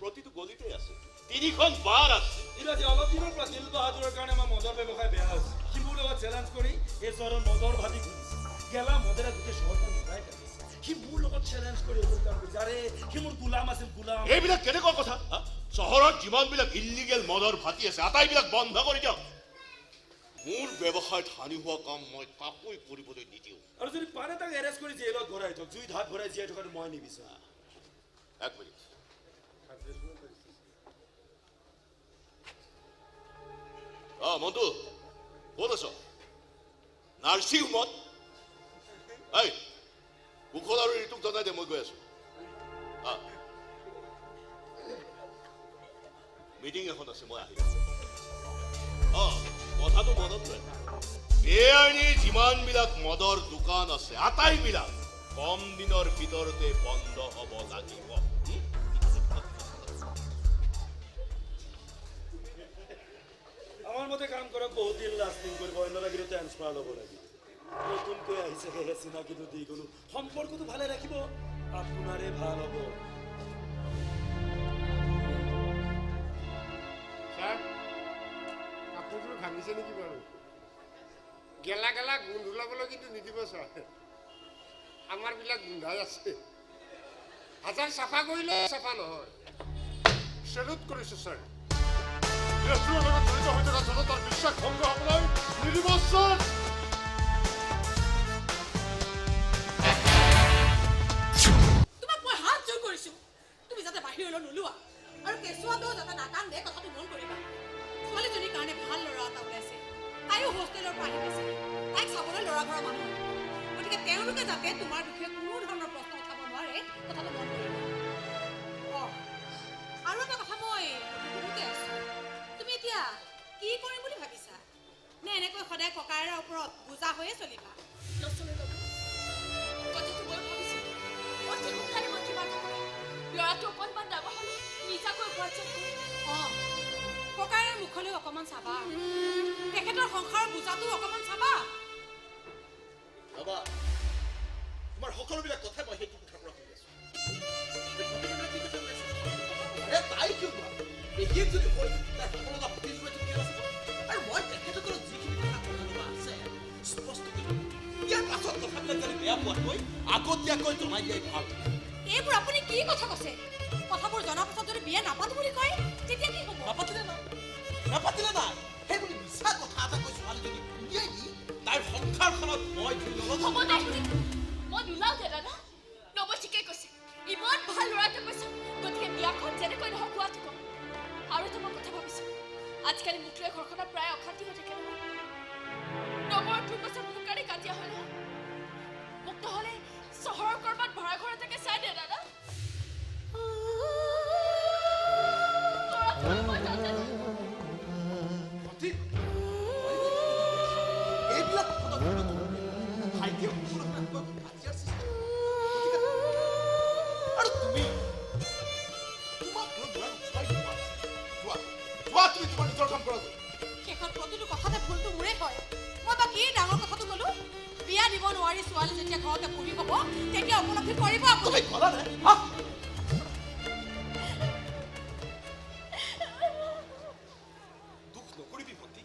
প্ৰতিটো গলিতে আছে 3খন বাৰ আছে ইৰাজী অলপ দিনৰ পৰা দিল বাহাদুৰৰ কাৰণে আমাৰ মদৰ ব্যৱসায় বেয়া হৈছে সি মোৰ লগত চেলেঞ্জ কৰি এই চহৰৰ মদৰ ভাতি খুলিছে গেলা মদেৰে গোটেই চহৰখন মিলাই কাটিছে সি মোৰ লগত চেলেঞ্জ কৰি এইবোৰ কাম কৰিছে আৰে সি মোৰ গোলাম আছিল গোলাম এইবিলাক কেনেকুৱা কথা চহৰত যিমানবিলাক ইলিগেল মদৰ ভাতি আছে আটাইবিলাক বন্ধ কৰি দিয়ক মোৰ ব্যৱসায়ত হানি হোৱা কাম মই কাকোই কৰিবলৈ নিদিওঁ আৰু যদি পাৰে তাক এৰেষ্ট কৰি জেলত ভৰাই থওক জুইত হাত ভৰাই জীয়াই থকাটো মই নিবিচাৰোঁ এক মিনিট মন্টু ক'ত আছ নাৰ্ছিং হোমত এই কুশল আৰু ঋতুক জনাই দে মই গৈ আছো মিটিং এখন আছে মই আহি আছো কথাটো মনত ৰাখ বেআইনী যিমানবিলাক মদৰ দোকান আছে আটাইবিলাক কম দিনৰ ভিতৰতে বন্ধ হ'ব লাগিব আমাৰ মতে কাম কৰক বহুত দিন লাষ্টিং কৰিব অন্য লাগিলে ট্ৰান্সফাৰ ল'ব লাগিব নতুনকৈ আহিছে সেয়ে চিনাকিটো দি গ'লো সম্পৰ্কটো ভালে ৰাখিব আপোনাৰে ভাল হ'ব ছাৰ কাপোৰযোৰ ঘামিছে নেকি বাৰু গেলা গেলা গোন্ধ ওলাবলৈ কিন্তু নিদিব ছাৰ আমাৰবিলাক গোন্ধাই আছে হাজাৰ চাফা কৰিলে চাফা নহয় চেলুট কৰিছোঁ ছাৰ ৰেষ্টুৰেণ্টৰ লগত জড়িত হৈ থকা জনতাৰ বিশ্বাস ভংগ হ'বলৈ নিদিব ছাৰ তোমাক মই হাত জোৰ কৰিছোঁ তুমি যাতে বাহিৰলৈ নোলোৱা আৰু কেঁচুৱাটোও যাতে নাকান্দে কথাটো মন কৰিবা ছোৱালীজনীৰ কাৰণে ভাল ল'ৰা এটা ওলাইছে তাইও হোষ্টেলৰ পৰা আহি পাইছে তাইক চাবলৈ ল'ৰা ঘৰৰ মানুহ গতিকে তেওঁলোকে যাতে তোমাৰ বিষয়ে কোনো ধৰণৰ প্ৰশ্ন উঠাব নোৱাৰে কথাটো মন কৰিবা আৰু এটা কথা মই সুধোতে আছোঁ তুমি এতিয়া কি কৰিম বুলি ভাবিছা নে এনেকৈ সদায় ককাইৰৰ ওপৰত বোজা হৈয়ে চলিবা নচলে ল'ব কথাটো মই ভাবিছোঁ অতি সোনকালে মই কিবা এটা কৰিম ল'ৰাটো অকণমান ডাঙৰ হ'লে নিজাকৈ উপাৰ্জন কৰিম ককাইৰৰ মুখলৈ অকণমান চাবা তেখেতৰ সংসাৰৰ বোজাটো অকণমান চাবা বাবা তোমাৰ সকলোবিলাক কথা মই সেইটো কথাৰ পৰা শুনি আছো তাই কিয় পেহীক যদি হ'ল তাৰ সকলোটা ভতিজুৱে ঠিকে আছে আৰু মই তেখেতসকলক যিখিনি কথা ক'ব লগা আছে স্পষ্টকৈ ইয়াৰ পাছত কথাবিলাক যদি বেয়া পোৱাতকৈ আগতীয়াকৈ জনাই দিয়াই ভাল এইবোৰ আপুনি কি কথা কৈছে কথাবোৰ জনাৰ পাছত যদি বিয়া নাপাতো বুলি কয় তেতিয়া কি হ'ব নাপাতিলে নাই সেই বুলি মিছা কথা এটা কৈ ছোৱালীজনী উলিয়াই দি তাইৰ সংসাৰখনত মই ধৰি ল'ব হ'ব নাই মই নোলাওঁ দে দাদা নবৈ ঠিকেই কৈছে ইমান ভাল ল'ৰা এটা কৈছে গতিকে বিয়াখন যেনেকৈ নহওক হোৱাটো কম আৰু এটা মই কথা ভাবিছোঁ আজিকালি মুঠৰে ঘৰখনত প্ৰায় অশান্তি হৈ থাকে নহয় নবৰ তোৰ পাছত মোৰ কাৰণে কাজিয়া হয় নহয় মোক নহ'লে চহৰৰ ক'ৰবাত ভাড়া ঘৰ এটাকে চাই দে দাদা এইবিলাক আৰু তুমি তোমাক তুমি তোমাৰ নিজৰ কাম কৰা শেষত প্ৰতিটো কথাতে ভুলটো মোৰে হয় মই বা কি ডাঙৰ কথাটো ক'লো বিয়া দিব নোৱাৰি ছোৱালী যেতিয়া ঘৰতে পঢ়ি হ'ব তেতিয়া উপলব্ধি কৰিব আপুনি তুমি ক'লা নে দুখ নকৰিবি ভণ্টি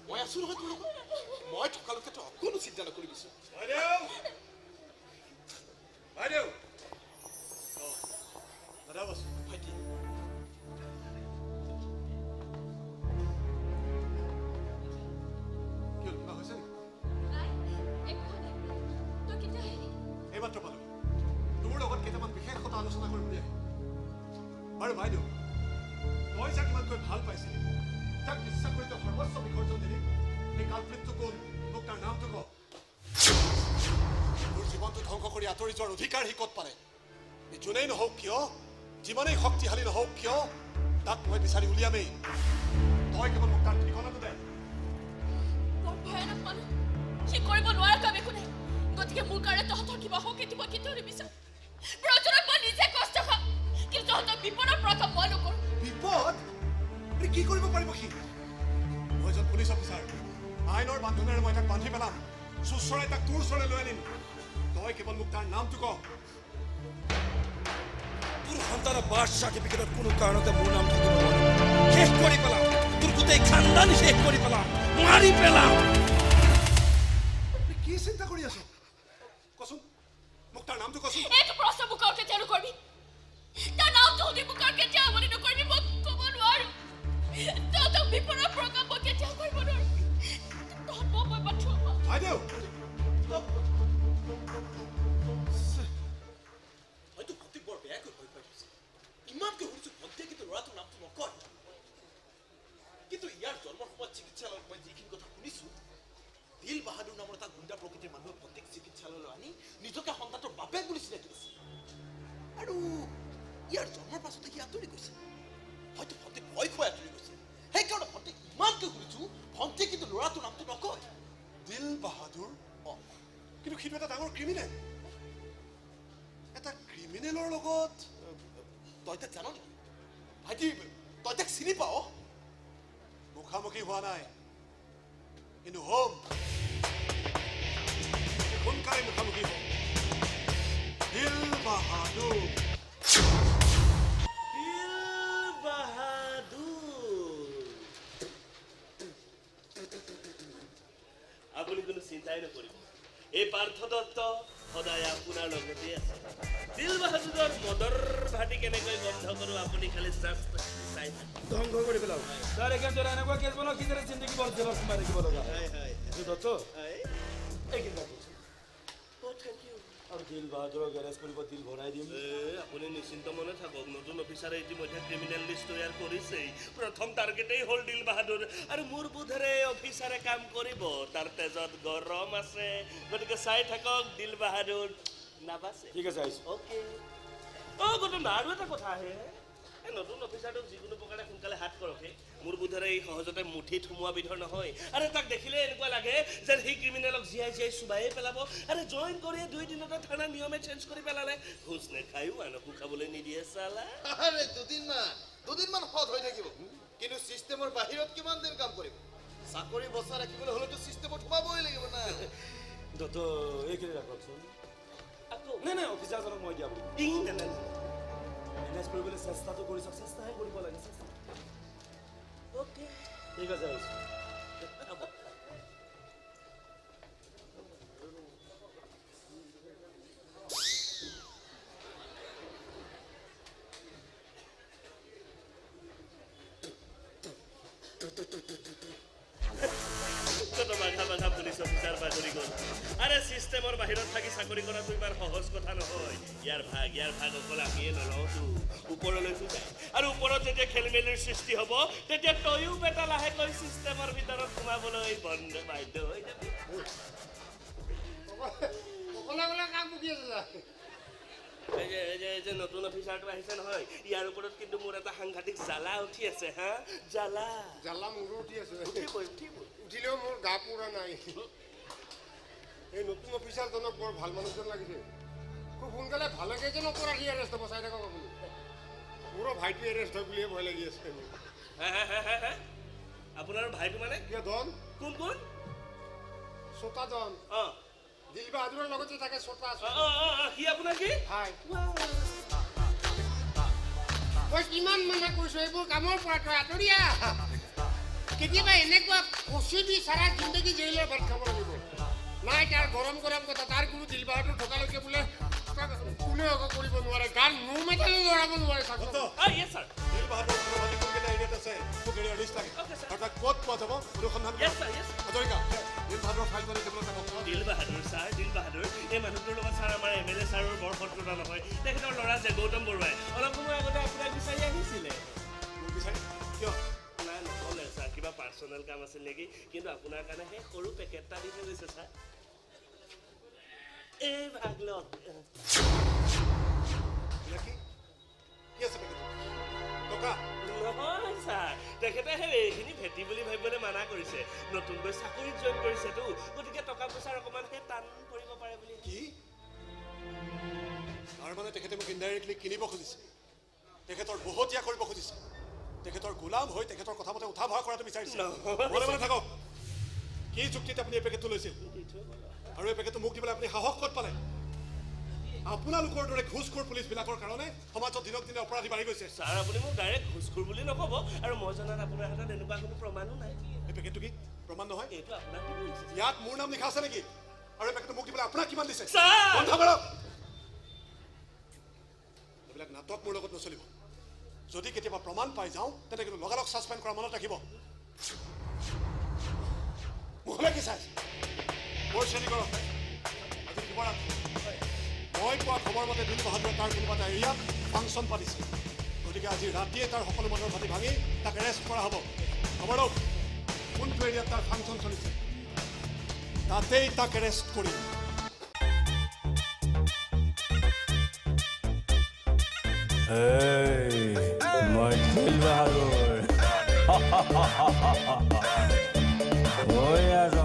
মই আছো নহয় তোৰ লগত মই থকালৈকে তই অকণো চিন্তা নকৰিবিছো বাইদেউ দাদা বছ ভাইটি কিয় কিবা হৈছে নেকি নাই একো নাই তই কেতিয়া আহিলি এইমাত্ৰ পালো তোৰ লগত কেইটামান বিশেষ কথা আলোচনা কৰিম বুলি আহি বাৰু বাইদেউ মই যাক ইমানকৈ ভাল পাইছিলি যাক বিশ্বাস কৰি তই সৰ্বস্ব বিসৰ্জন দিলি এই কালপ্ৰিতটো কোন মোক তাৰ নামটো ক তোৰ জীৱনটো ধ্বংস কৰি আঁতৰি যোৱাৰ অধিকাৰ সি ক'ত পালে যোনেই নহওক কিয় যিমানেই শক্তিশালী নহওক কিয় তাক মই বিচাৰি উলিয়ামেই তই কেৱল মোক তাৰ ঠিকনাটো দে বৰ ভয়ানক মানুহ সি কৰিব নোৱাৰা কাম একো নাই গতিকে মোৰ কাৰণে তহঁতৰ কিবা হওক এইটো মই কেতিয়াও নিবিচাৰোঁ প্ৰয়োজনত মই নিজে কষ্ট খাম কিন্তু তহঁতৰ বিপদৰ পৰা কাম মই নকৰোঁ বিপদ কি কৰিব পাৰিব সি মই এজন পুলিচ অফিচাৰ আইনৰ বান্ধোনেৰে মই তাক বান্ধি পেলাম চুচৰাই তাক তোৰ ওচৰলৈ লৈ আনিম তই কেৱল মোক তাৰ নামটো ক তোৰ সন্তানৰ বাৰ্থ চাৰ্টিফিকেটত কোনো কাৰণতে মোৰ নাম থাকিব নোৱাৰে শেষ কৰি পেলাম তোৰ গোটেই খানদান শেষ কৰি পেলাম মাৰি পেলাম কি চিন্তা কৰি আছ কচোন মোক তাৰ নামটো কচোন এইটো প্ৰশ্ন মোক আৰু কেতিয়াও নকৰিবি তাৰ নামটো সুধি মোক আৰু কেতিয়াও আমনি নকৰিবি মই ক'ব নোৱাৰোঁ তহঁতক বিপদৰ পৰা কাম মই কেতিয়াও কৰিব নোৱাৰোঁ তহঁত মই পঠিয়াম বাইদেউ হয়তো ভণ্টি বৰ বেয়াকৈ ভয় পাই থৈছে ইমানকৈ শুনিছোঁ ভণ্টিয়ে কিন্তু ল'ৰাটোৰ নামটো নকয় কিন্তু ইয়াৰ জন্মৰ সময়ত চিকিৎসালয়ত মই যিখিনি কথা শুনিছোঁ দিল বাহাদুৰ নামৰ এটা গুণ্ডা প্ৰকৃতিৰ মানুহে ভণ্টিক চিকিৎসালয়লৈ আনি নিজকে সন্তানৰ বাপেক বুলি চিনাকি দিছে আৰু ইয়াৰ জন্মৰ পাছতে সি আঁতৰি গৈছে হয়তো ভণ্টিক ভয় খুৱাই আঁতৰি গৈছে সেইকাৰণে ভণ্টিক ইমানকৈ শুনিছোঁ ভণ্টিয়ে কিন্তু ল'ৰাটোৰ নামটো নকয় দিল বাহাদুৰ কিন্তু সিটো এটা ডাঙৰ ক্ৰিমিনেল এটা ক্ৰিমিনেলৰ লগত তই তাক জান নেকি ভাইটি তই তাক চিনি পাৱ মুখামুখি হোৱা নাই কিন্তু হোম সোনকালে মুখামুখি হওঁ দিল বাহাদুৰ আপুনি কোনো চিন্তাই নকৰিব এই পাৰ্থ দত্ত সদায় আপোনাৰ লগতে আছে দিল বাহাদুৰৰ মদৰ ভাটি কেনেকৈ বন্ধ কৰোঁ আপুনি খালি জাষ্ট চাই ধ্বংস কৰি পেলাও তাৰ একে তোৰ এনেকুৱা কেছ বনাও কি যে জিন্দগী বৰ জেলত সোমাই থাকিব লগা হয় হয় দত্ত এইকেইটা থেংক ইউ আৰু দিল বাহাদুৰৰ গেৰেজ কৰিব দিল ভৰাই দিম আপুনি নিশ্চিন্ত মনে থাকক নতুন অফিচাৰে ইতিমধ্যে ক্ৰিমিনেল লিষ্ট তৈয়াৰ কৰিছেই প্ৰথম টাৰ্গেটেই হ'ল দিল বাহাদুৰ আৰু মোৰ বোধেৰে অফিচাৰে কাম কৰিব তাৰ তেজত গৰম আছে গতিকে চাই থাকক দিল বাহাদুৰ নাবাচে ঠিক আছে আহিছোঁ অ'কে গৌতম আৰু এটা কথা আহে এই নতুন অফিচাৰটোক যিকোনো প্ৰকাৰে সোনকালে হাত কৰকে মোৰ বোধেৰে এই সহজতে মুঠিত সোমোৱা বিধৰ নহয় আৰু তাক দেখিলে এনেকুৱা লাগে যেন সেই ক্ৰিমিনেলক জীয়াই জীয়াই চুবাইয়ে পেলাব আৰু জইন কৰি 2 দিনতে থানা নিয়মে চেঞ্জ কৰি পেলালে ঘোচ নেখায়ো আনকো খাবলৈ নিদিয়ে চালা আৰে দুদিনমান হত হৈ থাকিব কিন্তু সিস্টেমৰ বাহিৰত কিমান দিন কাম কৰিব চাকৰি বচা ৰাখিবলৈ হলেতো সিস্টেমত সোমাবই লাগিব না দত্ত এইখিনি ৰাখকচোন আকৌ নাই অফিচাৰজনক মই দিয়া বুলি টিং নেনেন মেনেজ কৰিবলৈ চেষ্টাটো কৰি চাওক চেষ্টাহে কৰিব লাগে চেষ্টা অ'কে ঠিক আছে আহিছোঁ মাথা পুলিচ অফিচাৰ বাগৰি গ'ল আৰে চিষ্টেমৰ বাহিৰত থাকি চাকৰি কৰাটো ইমান সহজ কথা নহয় ইয়াৰ ভাগ অকল আমিয়ে নলওঁতো ওপৰলৈতো যায় আৰু ওপৰত যেতিয়া খেলিমেলিৰ সৃষ্টি হ'ব তেতিয়া তয়ো বেটা লাহেকৈ চিষ্টেমৰ ভিতৰত সোমাবলৈ বন্ধ বাধ্য হৈ যাবি অকলে কাম বুকি আছে এই যে নতুন অফিচাৰটো আহিছে নহয় ইয়াৰ ওপৰত কিন্তু মোৰ এটা সাংঘাতিক জ্বালা উঠি আছে হা জ্বালা মোৰো উঠি আছে উঠিবই উঠিলেও মোৰ গা পুৰা নাই এই নতুন অফিচাৰজনক বৰ ভাল মানুহজন লাগিছে খুব সোনকালে ভালে কেইজন অপৰাধী এৰেষ্ট হ'ব চাই থাকক আপুনি মোৰো ভাইটো এৰেষ্ট হয় বুলিয়ে ভয় লাগি আছে আপোনাৰ ভাইটো মানে কিয় ধন কোন ছটা ধন অঁ দিল বাহাদুৰৰ লগতে থাকে ছটা সি আপোনাৰ কি হয় মই কিমান মানে কৈছো এইবোৰ কামৰ পৰা তই আঁতৰিয়া কেতিয়াবা এনেকুৱা কচি দি চাৰা জিন্দগী জেইলৰ ভাত খাব লাগিব নাই তাৰ গৰম কথা তাৰ কোনো দিল বাহাদুৰ থকালৈকে বোলে কোনে একো কৰিব নোৱাৰে গান মোৰ মেটালো লৰাব নোৱাৰে চাকৰি ইয়েছ ছাৰ দিল বাহাদুৰ কোনকেইটা এৰিয়াত আছে মোক এৰিয়া লিষ্ট লাগে আৰু তাক ক'ত পোৱা যাব অনুসন্ধান ইয়েছ ছাৰ ইয়েছ হাজৰিকা দিল বাহাদুৰৰ ফাইলখন দিবলৈ থাকক দিল বাহাদুৰ এই মানুহটোৰ লগত ছাৰ আমাৰ MLA ছাৰৰ বৰ শত্ৰুতা নহয় তেখেতৰ ল'ৰা যে গৌতম বৰুৱাই অলপ সময় আগতে আপোনাক বিচাৰি আহিছিলে মোক বিচাৰি কিয় নাই নহ'লে ছাৰ কিবা পাৰ্চনেল কাম আছিল নেকি কিন্তু আপোনাৰ কাৰণে সেই সৰু পেকেট এটা দি থৈ গৈছে ছাৰ এই ভাগ লওক কি আছে পেকেটত টকা নহয় ছাৰ তেখেতে সেই এইখিনি ভেটি বুলি ভাবিবলৈ মানা কৰিছে নতুনকৈ চাকৰিত জইন কৰিছেতো গতিকে টকা পইচাৰ অকণমান সেই টান পৰিব পাৰে বুলি কি তাৰ মানে তেখেতে মোক ইনডাইৰেক্টলি কিনিব খুজিছে তেখেতৰ বহতীয়া কৰিব খুজিছে তেখেতৰ গোলাম হৈ তেখেতৰ কথা মতে উঠা ভৰা কৰাটো বিচাৰিছে মনে মনে থাকক কি যুক্তিত আপুনি এই পেকেটটো লৈছিল আৰু এই পেকেটটো মোক দিবলৈ আপুনি সাহস ক'ত পালে আপোনালোকৰ দৰে ঘুচখোৰ পুলিচবিলাকৰ কাৰণে সমাজত দিনক দিনে অপৰাধী বাঢ়ি গৈছে ছাৰ আপুনি মোক ডাইৰেক্ট ঘুচখোৰ বুলি নক'ব আৰু মই জনাত আপোনাৰ হাতত এনেকুৱা কোনো প্ৰমাণো নাই এই পেকেটটো কি প্ৰমাণ নহয় এইটো আপোনাক দিব লাগিছিল ইয়াত মোৰ নাম লিখা আছে নেকি আৰু এই পেকেটটো মোক দিবলৈ আপোনাক কিমান দিছে ছাৰ বন্ধ কৰক এইবিলাক নাটক মোৰ লগত নচলিব যদি কেতিয়াবা প্ৰমাণ পাই যাওঁ তেন্তে কিন্তু লগালগ ছাছপেণ্ড কৰা মনত ৰাখিব মোহলে কি চাই মোৰ শ্ৰেণী কৰক আজি শিৱৰাত্ৰি মই পোৱা খবৰ মতে দিল বাহাদুৰে তাৰ কোনোবা এটা এৰিয়াত ফাংচন পাতিছে গতিকে আজি ৰাতিয়ে তাৰ সকলো মানুহৰ ভাতি ভাঙি তাক এৰেষ্ট কৰা হ'ব খবৰ লওক কোনটো এৰিয়াত তাৰ ফাংচন চলিছে তাতেই তাক এৰেষ্ট কৰিম মই দিল বাহাদুৰ হৈ আছো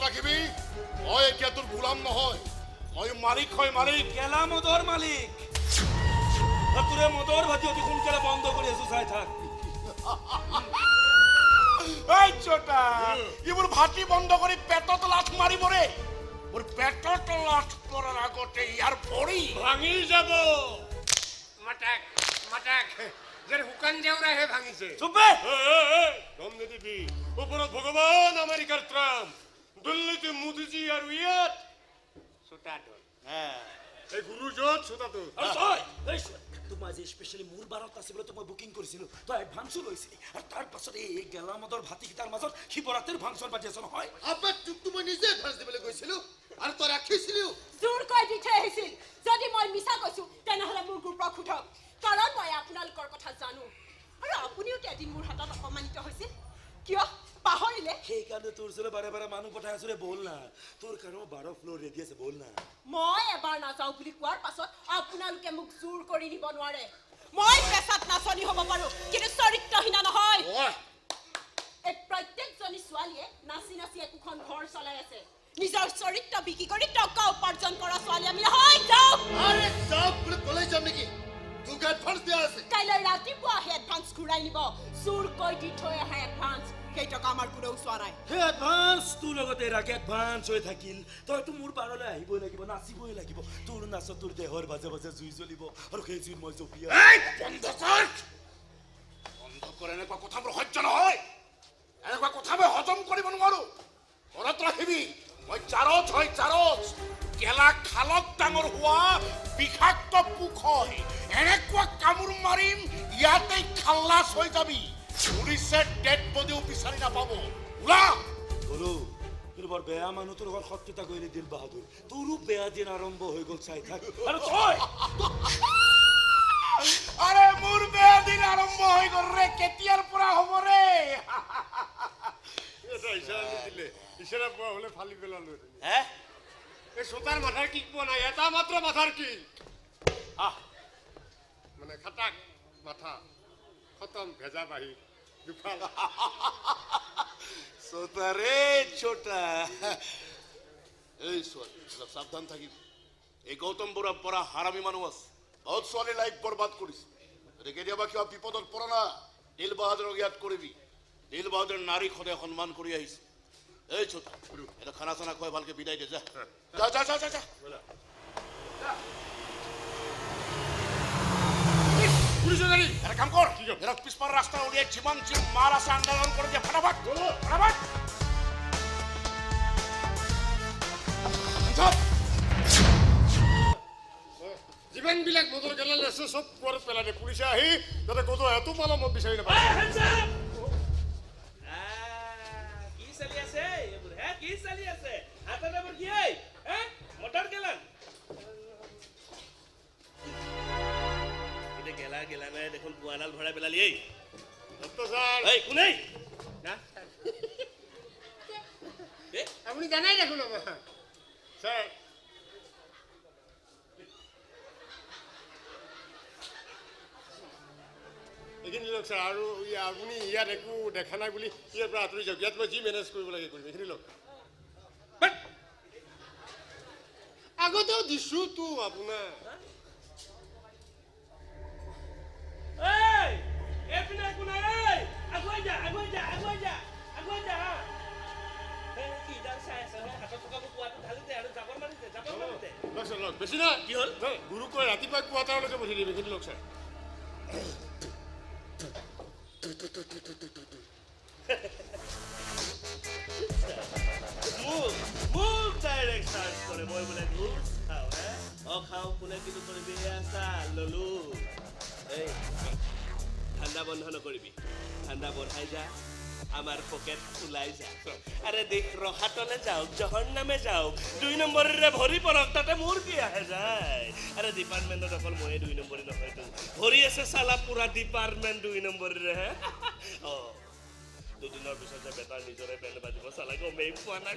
ৰাখিবি মই এতিয়া তোৰ গোলাম নহয় মই মালিক হয় মালিক গেলা মদৰ মালিক আৰু তোৰে মদৰ ভাতি অতি সোনকালে বন্ধ কৰি আছো চাই থাক এই ছোটা ইবোৰ ভাতি বন্ধ কৰি পেটত লাথ মাৰিব ৰে মোৰ পেটত লাথ পৰাৰ আগতে ইয়াৰ ভৰি ভাঙি যাব মাটাক যেন শুকান জেউৰাহে ভাঙিছে চুপে গম নিদিবি ওপৰত ভগৱান আমেৰিকাৰ ট্ৰাম্প দিল্লীতে মোদীজী আৰু ইয়াত ছোটাটো এই গুৰু য'ত ছোটাটো আৰু তই তোমাক আজি স্পেচিয়েলি মোৰ বাৰত আছে বোলে তোমাক বুকিং কৰিছিলো তই এডভান্সো লৈছিলি আৰু তাৰ পাছত এই গেলা মদৰ ভাতিকেইটাৰ মাজত শিৱৰাত্ৰিৰ ফাংচন পাতি আছে নহয় আব্বা তোকতো মই নিজে এডভান্স দিবলৈ গৈছিলো আৰু তই ৰাখিছিলিও জোৰকৈ দি থৈ আহিছিল যদি মই মিছা কৈছো তেনেহ'লে মোৰ গুৰুপক সোধক কাৰণ মই আপোনালোকৰ কথা জানো আৰু আপুনিও এদিন মোৰ হাতত অপমানিত হৈছিল কিয় পাহৰিলে সেইকাৰণে তোৰ ওচৰলৈ বাৰে বাৰে মানুহ পঠাই আছো ৰে বল না তোৰ কাৰণে 12 ফ্ল'ৰ ৰেডি আছে বল না মই এবাৰ নাযাওঁ বুলি কোৱাৰ পাছত আপোনালোকে মোক জোৰ কৰি নিব নোৱাৰে মই পেছাত নাচনি হ'ব পাৰো কিন্তু চৰিত্ৰহীনা নহয় এই প্ৰত্যেকজনী ছোৱালীয়ে নাচি নাচি একোখন ঘৰ চলাই আছে নিজৰ চৰিত্ৰ বিক্ৰী কৰি টকা উপাৰ্জন কৰা ছোৱালী আমি নহয় যাওক আৰে যাওক বুলি ক'লে যাম নেকি তোক এডভান্স দিয়া আছে কাইলৈ ৰাতিপুৱা আহি এডভান্স ঘূৰাই নিব চোৰকৈ দি থৈ আহে এডভান্স সেই টকা আমাৰ কোনেও চোৱা নাই সেই এডভান্স তোৰ লগতে ৰাখি এডভান্স হৈ থাকিল তইতো মোৰ বাৰলৈ আহিবই লাগিব নাচিবই লাগিব তোৰ নাচত তোৰ দেহৰ বাজে বাজে জুই জ্বলিব আৰু সেই জুইত মই জপিয়া বন্ধ কৰ এনেকুৱা কথাবোৰ সহ্য নহয় এনেকুৱা কথা মই হজম কৰিব নোৱাৰো মনত ৰাখিবি মই জাৰত হয় জাৰত গেলা খালত ডাঙৰ হোৱা বিষাক্ত পোক হয় এনেকুৱা কামোৰ মাৰিম ইয়াতে খাল্লাছ হৈ যাবি পুলিচে ডেড বডিও বিচাৰি নাপাব ওলা বলো তোৰ বৰ বেয়া মানুহ তোৰ ঘৰ শত্ৰুতা কৰিলে দিল বাহাদুৰ তোৰো বেয়া দিন আৰম্ভ হৈ গ'ল চাই থাক আৰু তই আৰে মোৰ বেয়া দিন আৰম্ভ হৈ গ'ল ৰে কেতিয়াৰ পৰা হ'ব ৰে এটা ইশাৰা নিদিলে ইশাৰা পোৱা হ'লে ফালি পেলালো হে এই ছোটাৰ মাথাৰ কিক পোৱা নাই এটা মাত্ৰ মাথাৰ কিক মানে খাটাক মাথা খতম ভেজা বাহি দুফাল ছোটা ৰে ছোটা এই ছোৱালী অলপ সাৱধান থাকিবি এই গৌতম বৰুৱাৰ পৰা হাৰামী মানুহ আছে বহুত ছোৱালী লাইফ বৰবাদ কৰিছে গতিকে কেতিয়াবা কিবা বিপদত পৰা না দিল বাহাদুৰক ইয়াত কৰিবি দিল বাহাদুৰ নাৰীক সদায় সন্মান কৰি আহিছে এই ছোটা এটা খানা চানা খুৱাই ভালকে বিদায় দে যা যা যা যা যা এটা কাম কর এরা পিছপার রাস্তা উলিয়ে জীবন মাল আছে আন্দোলন করে দিয়ে ফটাফট ফটাফট যিমানবিলাক মদৰ গেলাল আছে চব কোৱাৰ পেলালে পুলিচে আহি যাতে ক'তো এটো পালো মই বিচাৰি নাপাওঁ কি চলি আছে এইবোৰ হে কি চলি আছে হাতত এইবোৰ কি হে মটৰ গেলান এটা গেলা গেলা নাই দেখোন পুৱাডাল ভৰাই পেলালি এই ছাৰ এই কোনে আপুনি জানাই দেখোন আমাৰ ছাৰ এইখিনি লওক ছাৰ আৰু আপুনি ইয়াত একো দেখা নাই বুলি ইয়াৰ পৰা আঁতৰি যাওক ইয়াত মই যি মেনেজ কৰিব লাগে কৰিম এইখিনি লওক আগতেও দিছোঁতো আপোনাৰ এপিনে কোনে আগুৱাই যা আগুৱাই যা আগুৱাই যা আগুৱাই যা কি ডাল চাই আছে হাতত থকাবোৰ পোৱাটো ঢালিতে আৰু জাবৰ মাৰিতে লওক ছাৰ লওক বেছি নাই কি হ'ল গুৰুক কৈ ৰাতিপুৱা কোৱাটাৰলৈকে পঠিয়াই দিম এইখিনি লওক ছাৰ মোক ডাইৰেক্ট চাৰ্জ কৰে মই বোলে ঘোষ খাওঁ খাওঁ কোনে কিন্তু কৰিবি চা ললো এই ঠাণ্ডা বন্ধ নকৰিবি ঠাণ্ডা বঢ়াই যা আমাৰ পকেট ওলাই যা আৰে দেখ ৰহাটলে যাওক জহৰ নামে যাওক 2 নম্বৰেৰে ভৰি পৰক তাতে মোৰ কি আহে যায় আৰে ডিপাৰ্টমেণ্টত অকল ময়ে 2 নম্বৰী নহয়তো ভৰি আছে চালা পুৰা ডিপাৰ্টমেণ্ট 2 নম্বৰীৰে হে দুদিনৰ পিছত যে বেটাৰ নিজৰে বেণ্ড বাজিব চালা গমেই পোৱা নাই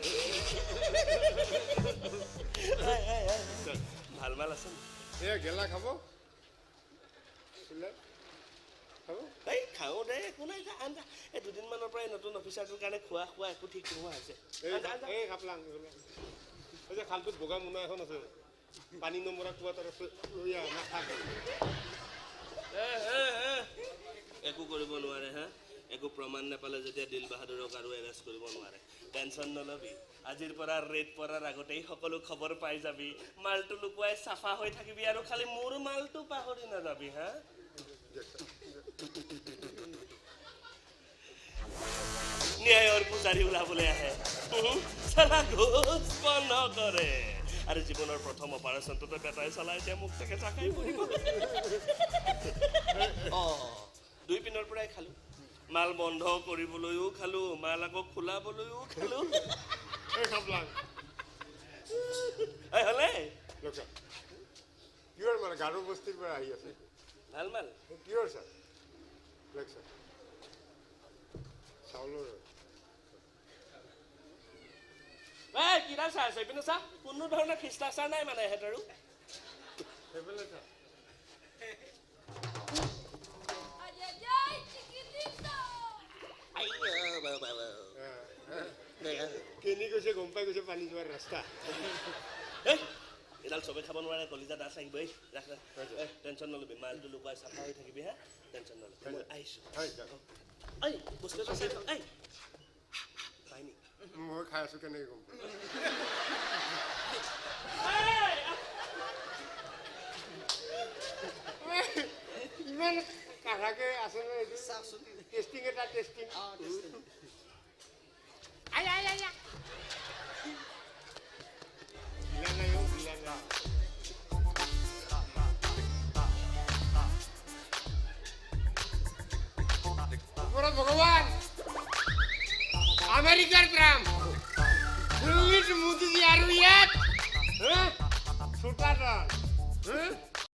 ভাল মাল আছে এয়া গেলা খাব এই খাওঁ দে একো নাই যা আঞ্জা এই দুদিনমানৰ পৰাই নতুন অফিচাৰটোৰ কাৰণে খোৱা একো ঠিক নোহোৱা হৈছে এই খাপলাং এই যে খালটোত বগা মোনা এখন আছে পানী নমৰা কুঁৱা তাৰ লৈ আহ নাথাকে একো কৰিব নোৱাৰে হা একো প্ৰমাণ নাপালে যেতিয়া দিল বাহাদুৰক আৰু এৰেষ্ট কৰিব নোৱাৰে টেনশ্যন নলবি আজিৰ পৰা ৰেড পৰাৰ আগতেই সকলো খবৰ পাই যাবি মালটো লুকুৱাই চাফা হৈ থাকিবি আৰু খালি মোৰ মালটো পাহৰি নাযাবি হা ন্যায়ৰ পূজাৰী ওলাবলৈ আহে চালা ঘোষ বন্ধ কৰে আৰু জীৱনৰ প্ৰথম অপাৰেশ্যনটোতে পেটাই চলাই এতিয়া মোক তাকে চাকাই পৰিব 2 পিনৰ পৰাই খালো মাল বন্ধ কৰিবলৈও খালো মাল আকৌ খোলাবলৈও খালো এই খাপলাং হলে কিহৰ মানে গাৰো বস্তিৰ পৰা আহি আছে ভাল মাল কিহৰ ছাৰ চাউলৰ কিৰা চাহ আছে এইপিনে চা কোনো ধৰণৰ খ্ৰীষ্টাচাৰ নাই মানে এহেঁতৰো সেইফালে চা কেনি গৈছে গম পাই গৈছে পানী যোৱাৰ ৰাস্তা এডাল চবে খাব নোৱাৰে কলিজা দাঁত লাগিব এই ৰাখ টেনশ্যন নলবি মালটো লুকুৱাই চাফা হৈ থাকিবি হা টেনশ্যন নলবি মই আহিছোঁ বস্তু পাই নি মই খাই আছো কেনেকৈ গম ইমান কাঢ়াকে আছে নে এইটো টেষ্টিং এটা টেষ্টিং ভগৱান আমেৰিকাৰ ট্ৰাম্প মোদীজী আৰু ইয়াত